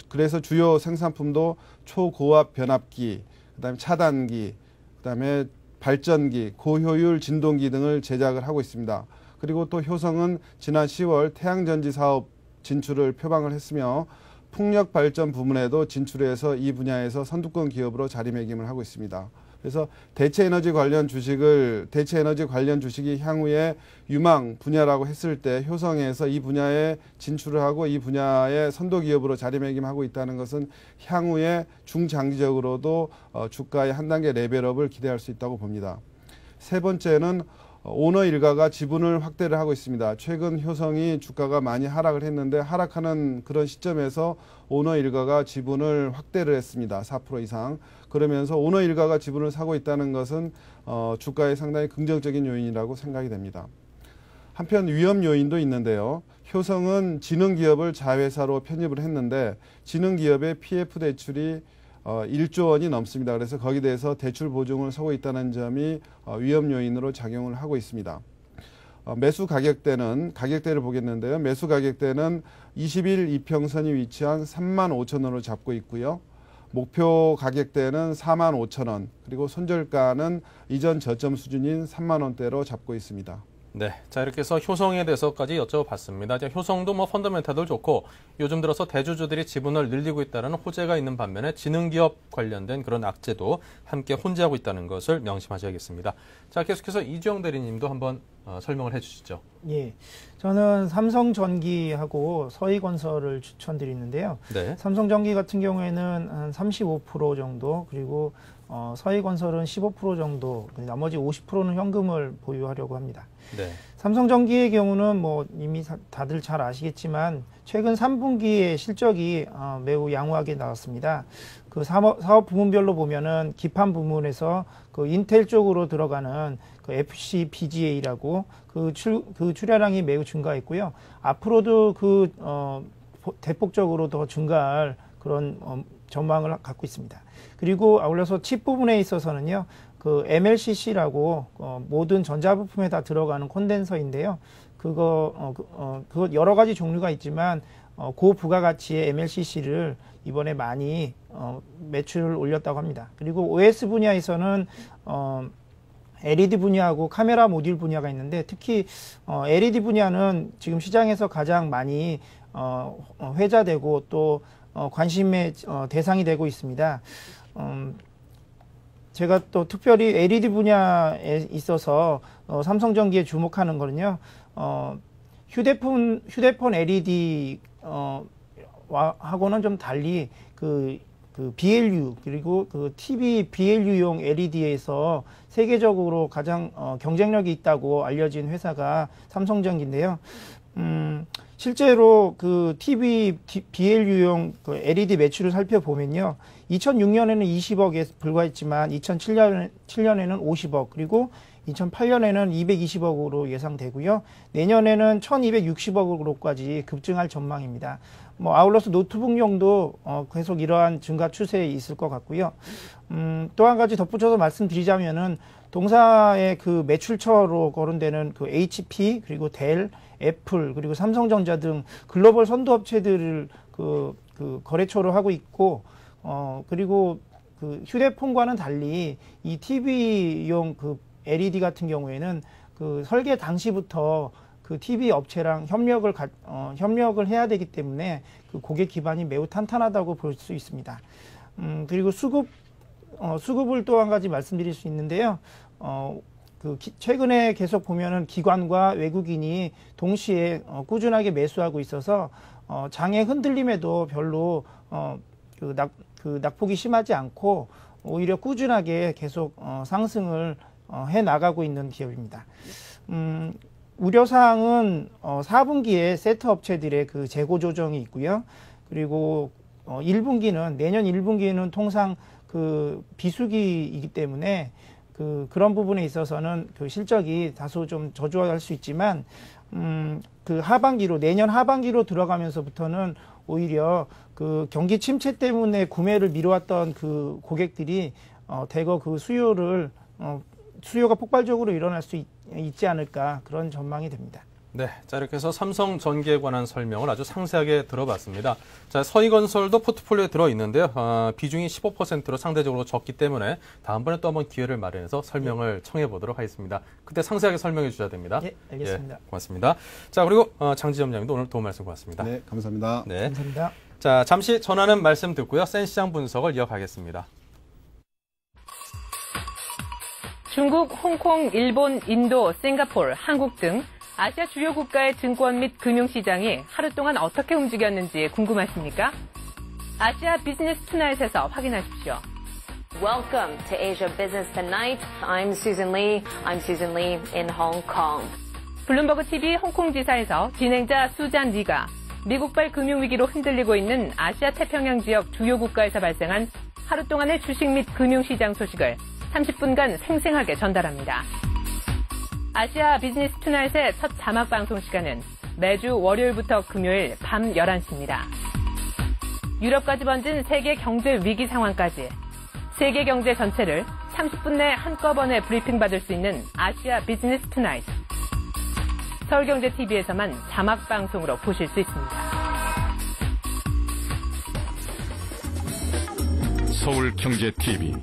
그래서 주요 생산품도 초고압 변압기, 그다음에 차단기, 그다음에 발전기, 고효율 진동기 등을 제작을 하고 있습니다. 그리고 또 효성은 지난 10월 태양전지 사업 진출을 표방을 했으며 풍력 발전 부문에도 진출해서 이 분야에서 선두권 기업으로 자리매김을 하고 있습니다. 그래서 대체 에너지 관련 주식이 향후에 유망 분야라고 했을 때 효성에서 이 분야에 진출을 하고 이 분야의 선도 기업으로 자리매김하고 있다는 것은 향후에 중장기적으로도 주가의 한 단계 레벨업을 기대할 수 있다고 봅니다. 세 번째는 오너 일가가 지분을 확대를 하고 있습니다. 최근 효성이 주가가 많이 하락을 했는데 하락하는 그런 시점에서 오너 일가가 지분을 확대를 했습니다. 4% 이상. 그러면서 오너 일가가 지분을 사고 있다는 것은 주가에 상당히 긍정적인 요인이라고 생각이 됩니다. 한편 위험 요인도 있는데요. 효성은 지능기업을 자회사로 편입을 했는데 지능기업의 PF 대출이 1조 원이 넘습니다. 그래서 거기에 대해서 대출 보증을 서고 있다는 점이 위험 요인으로 작용을 하고 있습니다. 매수 가격대를 보겠는데요. 매수 가격대는 20일 이평선이 위치한 35,000원으로 잡고 있고요. 목표 가격대는 45,000원, 그리고 손절가는 이전 저점 수준인 3만 원대로 잡고 있습니다. 네, 자 이렇게 해서 효성에 대해서까지 여쭤봤습니다. 이제 효성도 펀더멘탈도 좋고 요즘 들어서 대주주들이 지분을 늘리고 있다는 호재가 있는 반면에 지능기업 관련된 그런 악재도 함께 혼재하고 있다는 것을 명심하셔야겠습니다. 자, 계속해서 이주영 대리님도 한번 설명을 해주시죠. 예, 저는 삼성전기하고 서희건설을 추천드리는데요. 네. 삼성전기 같은 경우에는 한 35% 정도, 그리고 서희건설은 15% 정도, 나머지 50%는 현금을 보유하려고 합니다. 네. 삼성전기의 경우는 이미 다들 잘 아시겠지만 최근 3분기의 실적이 매우 양호하게 나왔습니다. 그 사업 부문별로 보면은 기판 부문에서 그 인텔 쪽으로 들어가는 그 FCBGA라고 그 출하량이 매우 증가했고요. 앞으로도 대폭적으로 더 증가할 그런 전망을 갖고 있습니다. 그리고 아울러서 칩 부분에 있어서는요, 그 MLCC라고 모든 전자부품에 다 들어가는 콘덴서인데요. 그거 여러 가지 종류가 있지만 고부가가치의 MLCC를 이번에 많이 매출을 올렸다고 합니다. 그리고 OS 분야에서는 LED 분야하고 카메라 모듈 분야가 있는데 특히 LED 분야는 지금 시장에서 가장 많이 회자되고 또 관심의 대상이 되고 있습니다. 제가 또 특별히 LED 분야에 있어서 삼성전기에 주목하는 거는요, 휴대폰 LED 하고는 좀 달리 그 BLU 그리고 그 TV BLU용 LED에서 세계적으로 가장 경쟁력이 있다고 알려진 회사가 삼성전기인데요. 실제로 그 TV BLU용 그 LED 매출을 살펴보면요, 2006년에는 20억에 불과했지만 2007년에는 50억, 그리고 2008년에는 220억으로 예상되고요. 내년에는 1260억으로까지 급증할 전망입니다. 아울러서 노트북용도 계속 이러한 증가 추세에 있을 것 같고요. 또 한 가지 덧붙여서 말씀드리자면은 동사의 그 매출처로 거론되는 그 HP, 그리고 델, 애플, 그리고 삼성전자 등 글로벌 선두업체들을 그 거래처로 하고 있고, 그리고 그 휴대폰과는 달리 이 TV용 그 LED 같은 경우에는 그 설계 당시부터 그 TV 업체랑 협력을 해야 되기 때문에 그 고객 기반이 매우 탄탄하다고 볼 수 있습니다. 그리고 수급을 또 한 가지 말씀드릴 수 있는데요. 최근에 계속 보면은 기관과 외국인이 동시에 꾸준하게 매수하고 있어서 장의 흔들림에도 별로 낙폭이 심하지 않고 오히려 꾸준하게 계속 상승을 해 나가고 있는 기업입니다. 우려사항은 4분기에 세트 업체들의 그 재고 조정이 있고요. 그리고 1분기는 내년 1분기는 통상 그 비수기이기 때문에 그런 부분에 있어서는 그 실적이 다소 좀 저조할 수 있지만 그 내년 하반기로 들어가면서부터는 오히려 그 경기 침체 때문에 구매를 미뤄왔던 그 고객들이 대거 그 수요가 폭발적으로 일어날 수 있지 않을까, 그런 전망이 됩니다. 네, 자 이렇게 해서 삼성전기에 관한 설명을 아주 상세하게 들어봤습니다. 자, 서희건설도 포트폴리오에 들어있는데요. 비중이 15%로 상대적으로 적기 때문에 다음번에 또 한번 기회를 마련해서 설명을 청해 보도록 하겠습니다. 그때 상세하게 설명해 주셔야 됩니다. 네, 알겠습니다. 예, 고맙습니다. 자, 그리고 장지점장님도 오늘 도움 말씀 고맙습니다. 네, 감사합니다. 네. 감사합니다. 자, 잠시 전하는 말씀 듣고요. 센시장 분석을 이어가겠습니다. 중국, 홍콩, 일본, 인도, 싱가포르, 한국 등 아시아 주요 국가의 증권 및 금융시장이 하루 동안 어떻게 움직였는지 궁금하십니까? 아시아 비즈니스 투나잇에서 확인하십시오. Welcome to Asia Business Tonight. I'm Susan Lee. I'm Susan Lee in Hong Kong. 블룸버그 TV 홍콩지사에서 진행자 수잔 리가 미국발 금융위기로 흔들리고 있는 아시아 태평양 지역 주요 국가에서 발생한 하루 동안의 주식 및 금융시장 소식을 30분간 생생하게 전달합니다. 아시아 비즈니스 투나잇의 첫 자막 방송 시간은 매주 월요일부터 금요일 밤 11시입니다. 유럽까지 번진 세계 경제 위기 상황까지 세계 경제 전체를 30분 내 한꺼번에 브리핑 받을 수 있는 아시아 비즈니스 투나잇. 서울경제TV에서만 자막 방송으로 보실 수 있습니다. 서울경제TV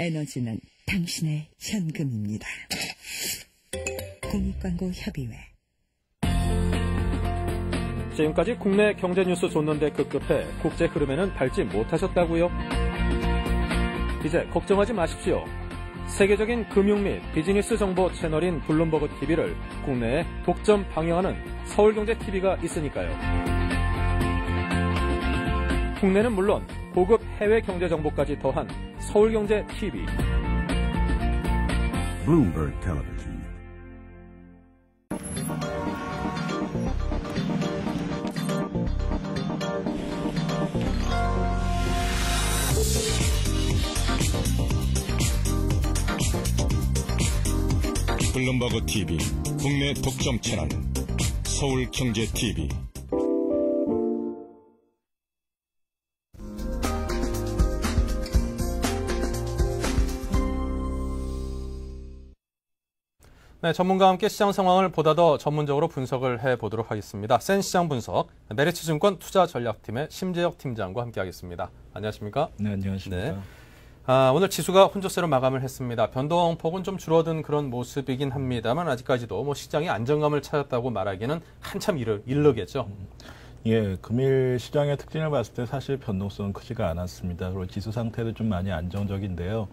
에너지는 당신의 현금입니다. 공익광고협의회. 지금까지 국내 경제 뉴스 줬는데 급급해 국제 흐름에는 밟지 못하셨다고요? 이제 걱정하지 마십시오. 세계적인 금융 및 비즈니스 정보 채널인 블룸버그 TV를 국내에 독점 방영하는 서울경제TV가 있으니까요. 국내는 물론 고급 해외 경제 정보까지 더한 서울경제TV. Bloomberg Television. 블룸버그 TV 국내 독점 채널 서울경제TV. 네, 전문가와 함께 시장 상황을 보다 더 전문적으로 분석을 해보도록 하겠습니다. 센 시장 분석, 메리츠증권 투자전략팀의 심재혁 팀장과 함께하겠습니다. 안녕하십니까? 네, 안녕하십니까? 네. 오늘 지수가 혼조세로 마감을 했습니다. 변동폭은 좀 줄어든 그런 모습이긴 합니다만 아직까지도 시장이 안정감을 찾았다고 말하기는 한참 이르겠죠. 예, 금일 시장의 특징을 봤을 때 사실 변동성은 크지가 않았습니다. 그리고 지수 상태도 좀 많이 안정적인데요.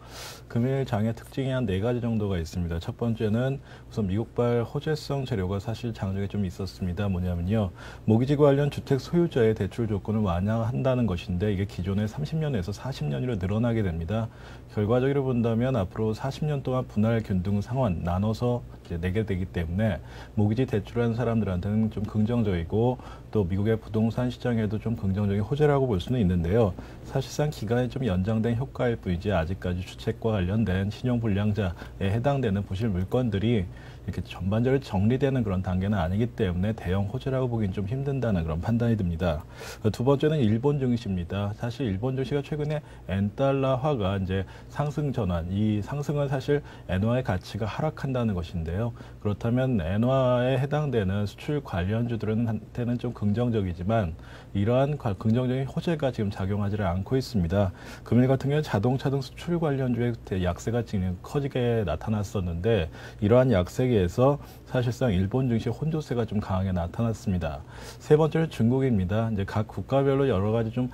금일 장의 특징이 한 4가지 정도가 있습니다. 첫 번째는 우선 미국발 호재성 재료가 사실 장중에 좀 있었습니다. 뭐냐면요, 모기지 관련 주택 소유자의 대출 조건을 완화한다는 것인데 이게 기존의 30년에서 40년으로 늘어나게 됩니다. 결과적으로 본다면 앞으로 40년 동안 분할 균등 상환 나눠서 이제 내게 되기 때문에 모기지 대출한 사람들한테는 좀 긍정적이고 또 미국의 부동산 시장에도 좀 긍정적인 호재라고 볼 수는 있는데요. 사실상 기간이 좀 연장된 효과일 뿐이지 아직까지 주택과 관련된 신용불량자에 해당되는 부실 물건들이 이렇게 전반적으로 정리되는 그런 단계는 아니기 때문에 대형 호재라고 보기는 좀 힘든다는 그런 판단이 듭니다. 두 번째는 일본 증시입니다. 사실 일본 증시가 최근에 엔달러화가 이제 상승 전환, 이 상승은 사실 엔화의 가치가 하락한다는 것인데요. 그렇다면 엔화에 해당되는 수출 관련주들한테는 좀 긍정적이지만 이러한 긍정적인 호재가 지금 작용하지 않고 있습니다. 금일 같은 경우는 자동차 등 수출 관련주의 약세가 지금 커지게 나타났었는데 이러한 약세에서 사실상 일본 증시 혼조세가 좀 강하게 나타났습니다. 세 번째는 중국입니다. 이제 각 국가별로 여러 가지 좀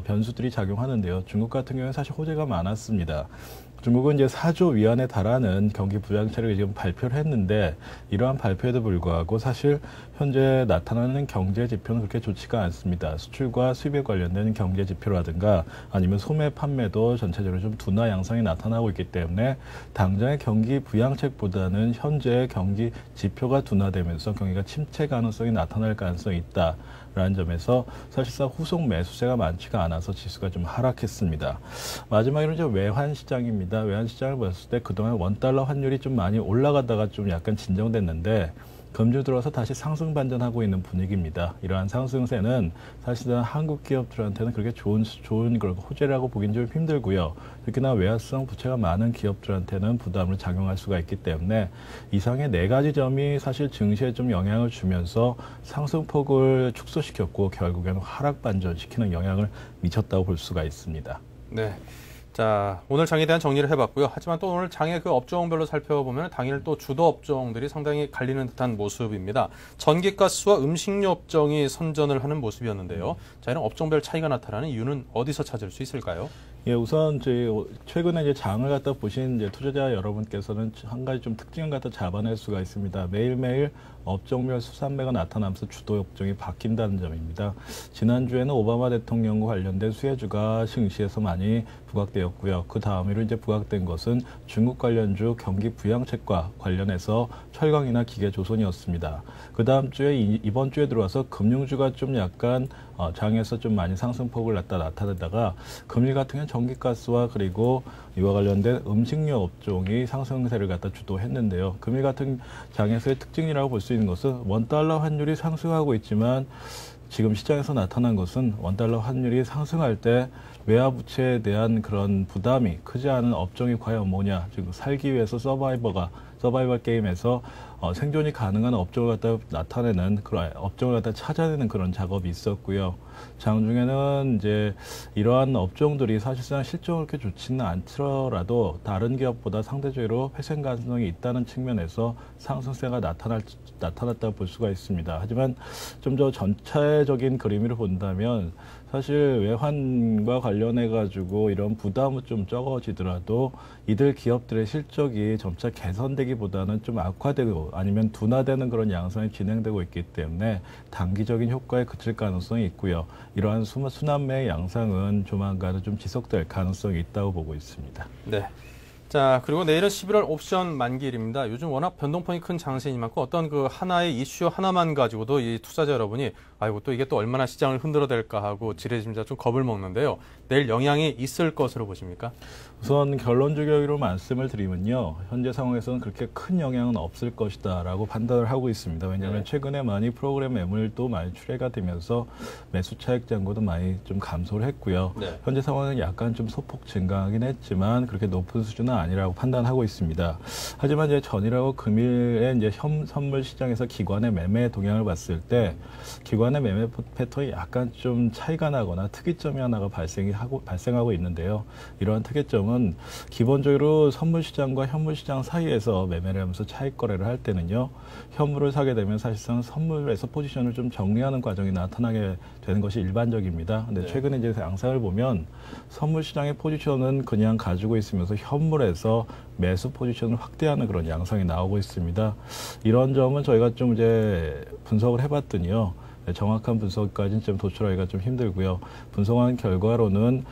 변수들이 작용하는데요. 중국 같은 경우는 사실 호재가 많았습니다. 중국은 이제 4조 위안에 달하는 경기 부양책을 지금 발표를 했는데 이러한 발표에도 불구하고 사실 현재 나타나는 경제 지표는 그렇게 좋지가 않습니다. 수출과 수입에 관련된 경제 지표라든가 아니면 소매 판매도 전체적으로 좀 둔화 양상이 나타나고 있기 때문에 당장의 경기 부양책보다는 현재 경기 지표가 둔화되면서 경기가 침체 가능성이 나타날 가능성이 있다. 라는 점에서 사실상 후속 매수세가 많지가 않아서 지수가 좀 하락했습니다. 마지막으로 이제 외환 시장입니다. 외환 시장을 봤을 때 그동안 원달러 환율이 좀 많이 올라가다가 좀 약간 진정됐는데 금주 들어서 다시 상승 반전하고 있는 분위기입니다. 이러한 상승세는 사실상 한국 기업들한테는 그렇게 좋은 그런 호재라고 보기는 좀 힘들고요. 특히나 외화성 부채가 많은 기업들한테는 부담을 작용할 수가 있기 때문에 이상의 4가지 점이 사실 증시에 좀 영향을 주면서 상승폭을 축소시켰고 결국에는 하락 반전시키는 영향을 미쳤다고 볼 수가 있습니다. 네. 자, 오늘 장에 대한 정리를 해봤고요. 하지만 또 오늘 장의 그 업종별로 살펴보면 당일 또 주도 업종들이 상당히 갈리는 듯한 모습입니다. 전기가스와 음식료 업종이 선전을 하는 모습이었는데요. 자, 이런 업종별 차이가 나타나는 이유는 어디서 찾을 수 있을까요? 예, 우선 저희 최근에 이제 장을 갖다 보신 이제 투자자 여러분께서는 한 가지 좀 특징을 갖다 잡아낼 수가 있습니다. 매일매일 업종별 수산매가 나타나면서 주도 업종이 바뀐다는 점입니다. 지난주에는 오바마 대통령과 관련된 수혜주가 증시에서 많이 부각되었고요. 그 다음으로 이제 부각된 것은 중국 관련주 경기 부양책과 관련해서 철강이나 기계조선이었습니다. 그 다음 주에 이번 주에 들어와서 금융주가 좀 약간 장에서 좀 많이 상승폭을 나타내다가 금일 같은 경우는 전기가스와 그리고 이와 관련된 음식료 업종이 상승세를 갖다 주도했는데요. 금일 같은 장에서의 특징이라고 볼 수 있는 것은 원달러 환율이 상승하고 있지만 지금 시장에서 나타난 것은 원달러 환율이 상승할 때 외화부채에 대한 그런 부담이 크지 않은 업종이 과연 뭐냐. 지금 살기 위해서 서바이벌 게임에서 생존이 가능한 업종을 갖다 나타내는 그런 업종을 갖다 찾아내는 그런 작업이 있었고요. 장중에는 이제 이러한 업종들이 사실상 실적이 그렇게 좋지는 않더라도 다른 기업보다 상대적으로 회생 가능성이 있다는 측면에서 상승세가 나타났다고 볼 수가 있습니다. 하지만 좀 더 전체적인 그림을 본다면 사실 외환과 관련해 가지고 이런 부담은 좀 적어지더라도 이들 기업들의 실적이 점차 개선되기보다는 좀 악화되고 아니면 둔화되는 그런 양상이 진행되고 있기 때문에 단기적인 효과에 그칠 가능성이 있고요. 이러한 순환매의 양상은 조만간은 좀 지속될 가능성이 있다고 보고 있습니다. 네. 자, 그리고 내일은 11월 옵션 만기일입니다. 요즘 워낙 변동폭이 큰 장세인 만큼 어떤 그 하나의 이슈 하나만 가지고도 이 투자자 여러분이 아이고 또 이게 또 얼마나 시장을 흔들어댈까 하고 지레짐작 좀 겁을 먹는데요. 내일 영향이 있을 것으로 보십니까? 우선 결론적으로 말씀을 드리면요. 현재 상황에서는 그렇게 큰 영향은 없을 것이다라고 판단을 하고 있습니다. 왜냐하면 최근에 많이 프로그램 매물도 많이 출회가 되면서 매수 차익 잔고도 많이 좀 감소를 했고요. 현재 상황은 약간 좀 소폭 증가하긴 했지만 그렇게 높은 수준은 아니라고 판단하고 있습니다. 하지만 이제 전일하고 금일에 이제 선물 시장에서 기관의 매매 동향을 봤을 때 기관의 매매 패턴이 약간 좀 차이가 나거나 특이점이 하나가 발생하고 있는데요. 이러한 특이점은 기본적으로 선물 시장과 현물 시장 사이에서 매매를 하면서 차익 거래를 할 때는요. 현물을 사게 되면 사실상 선물에서 포지션을 좀 정리하는 과정이 나타나게 되는 것이 일반적입니다. 근데 최근에 이제 양상을 보면 선물 시장의 포지션은 그냥 가지고 있으면서 현물에서 매수 포지션을 확대하는 그런 양상이 나오고 있습니다. 이런 점은 저희가 좀 이제 분석을 해봤더니요. 정확한 분석까지는 좀 도출하기가 좀 힘들고요. 분석한 결과로는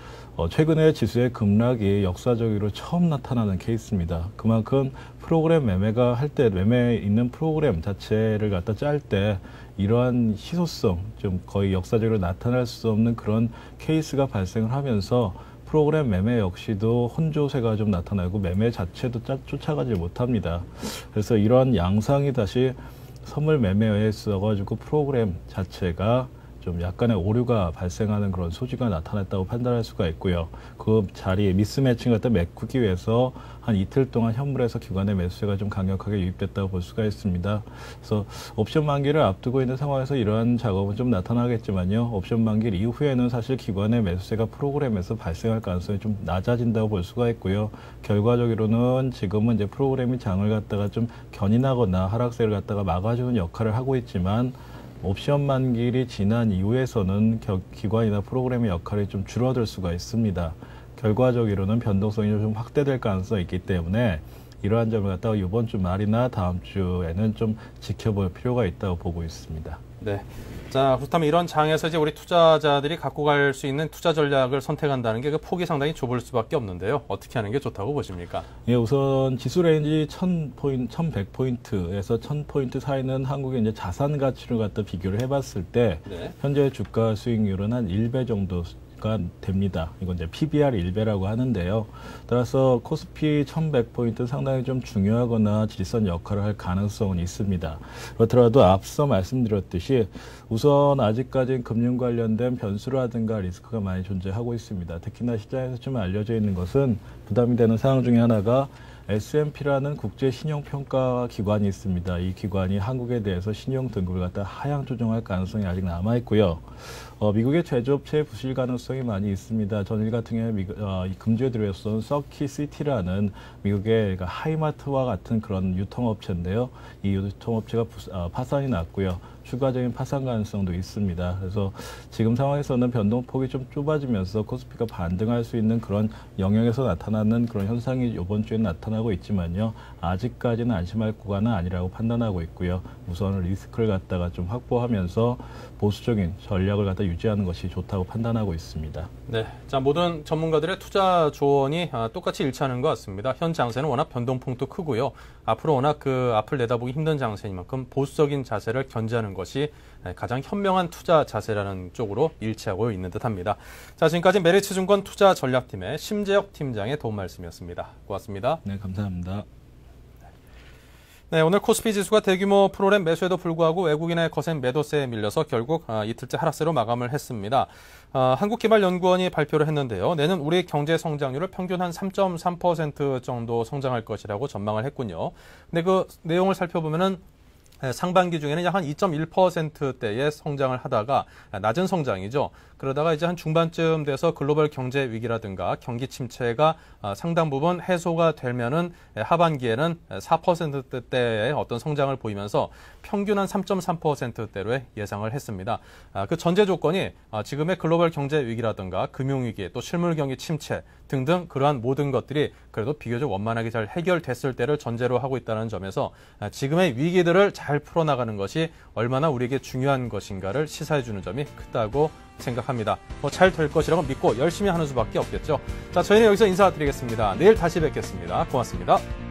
최근에 지수의 급락이 역사적으로 처음 나타나는 케이스입니다. 그만큼 프로그램 매매가 할 때 매매에 있는 프로그램 자체를 갖다 짤 때 이러한 희소성, 좀 거의 역사적으로 나타날 수 없는 그런 케이스가 발생을 하면서 프로그램 매매 역시도 혼조세가 좀 나타나고 매매 자체도 쫓아가지 못합니다. 그래서 이러한 양상이 다시 선물 매매에 있어가지고 프로그램 자체가 좀 약간의 오류가 발생하는 그런 소지가 나타났다고 판단할 수가 있고요. 그 자리에 미스매칭을 갖다 메꾸기 위해서 한 이틀 동안 현물에서 기관의 매수세가 좀 강력하게 유입됐다고 볼 수가 있습니다. 그래서 옵션 만기를 앞두고 있는 상황에서 이러한 작업은 좀 나타나겠지만요. 옵션 만기 이후에는 사실 기관의 매수세가 프로그램에서 발생할 가능성이 좀 낮아진다고 볼 수가 있고요. 결과적으로는 지금은 이제 프로그램이 장을 갖다가 좀 견인하거나 하락세를 갖다가 막아주는 역할을 하고 있지만 옵션 만기일이 지난 이후에서는 기관이나 프로그램의 역할이 좀 줄어들 수가 있습니다. 결과적으로는 변동성이 좀 확대될 가능성이 있기 때문에 이러한 점을 갖다가 이번 주 말이나 다음 주에는 좀 지켜볼 필요가 있다고 보고 있습니다. 네. 자, 그렇다면 이런 장에서 이제 우리 투자자들이 갖고 갈 수 있는 투자 전략을 선택한다는 게 그 폭이 상당히 좁을 수밖에 없는데요. 어떻게 하는 게 좋다고 보십니까? 예, 우선 지수 레인지 1100포인트에서 1000포인트 사이는 한국의 이제 자산 가치를 갖다 비교를 해봤을 때 현재 주가 수익률은 한 1배 정도 됩니다. 이건 이제 PBR 1배라고 하는데요. 따라서 코스피 1100포인트 상당히 좀 중요하거나 질선 역할을 할 가능성은 있습니다. 그렇더라도 앞서 말씀드렸듯이 우선 아직까지는 금융 관련된 변수라든가 리스크가 많이 존재하고 있습니다. 특히나 시장에서 좀 알려져 있는 것은 부담이 되는 상황 중에 하나가 S&P라는 국제 신용평가 기관이 있습니다. 이 기관이 한국에 대해서 신용 등급을 갖다 하향 조정할 가능성이 아직 남아 있고요. 미국의 제조업체의 부실 가능성이 많이 있습니다. 전일 같은 경우에 금주에 들어왔던 서킷시티라는 미국의 하이마트와 같은 그런 유통업체인데요. 이 유통업체가 파산이 났고요. 추가적인 파산 가능성도 있습니다. 그래서 지금 상황에서는 변동폭이 좀 좁아지면서 코스피가 반등할 수 있는 그런 영역에서 나타나는 그런 현상이 이번 주에 나타나고 있지만요. 아직까지는 안심할 구간은 아니라고 판단하고 있고요. 우선 리스크를 갖다가 좀 확보하면서 보수적인 전략을 갖다 유지하는 것이 좋다고 판단하고 있습니다. 네, 자 모든 전문가들의 투자 조언이 똑같이 일치하는 것 같습니다. 현 장세는 워낙 변동폭도 크고요. 앞으로 워낙 앞을 내다보기 힘든 장세이만큼 보수적인 자세를 견지하는 것이 가장 현명한 투자 자세라는 쪽으로 일치하고 있는 듯합니다. 자, 지금까지 메리츠증권 투자전략팀의 심재혁 팀장의 도움 말씀이었습니다. 고맙습니다. 네, 감사합니다. 네, 오늘 코스피 지수가 대규모 프로그램 매수에도 불구하고 외국인의 거센 매도세에 밀려서 결국 이틀째 하락세로 마감을 했습니다. 한국개발연구원이 발표를 했는데요. 내년 우리 경제 성장률을 평균 한 3.3% 정도 성장할 것이라고 전망을 했군요. 근데 그 내용을 살펴보면은 상반기 중에는 약 한 2.1%대의 성장을 하다가 낮은 성장이죠. 그러다가 이제 한 중반쯤 돼서 글로벌 경제 위기라든가 경기 침체가 상당 부분 해소가 되면은 하반기에는 4%대의 어떤 성장을 보이면서 평균 한 3.3%대로 예상을 했습니다. 그 전제 조건이 지금의 글로벌 경제 위기라든가 금융위기 또 실물 경기 침체 등등 그러한 모든 것들이 그래도 비교적 원만하게 잘 해결됐을 때를 전제로 하고 있다는 점에서 지금의 위기들을 잘 풀어나가는 것이 얼마나 우리에게 중요한 것인가를 시사해주는 점이 크다고 생각합니다. 잘 될 것이라고 믿고 열심히 하는 수밖에 없겠죠. 자, 저희는 여기서 인사드리겠습니다. 내일 다시 뵙겠습니다. 고맙습니다.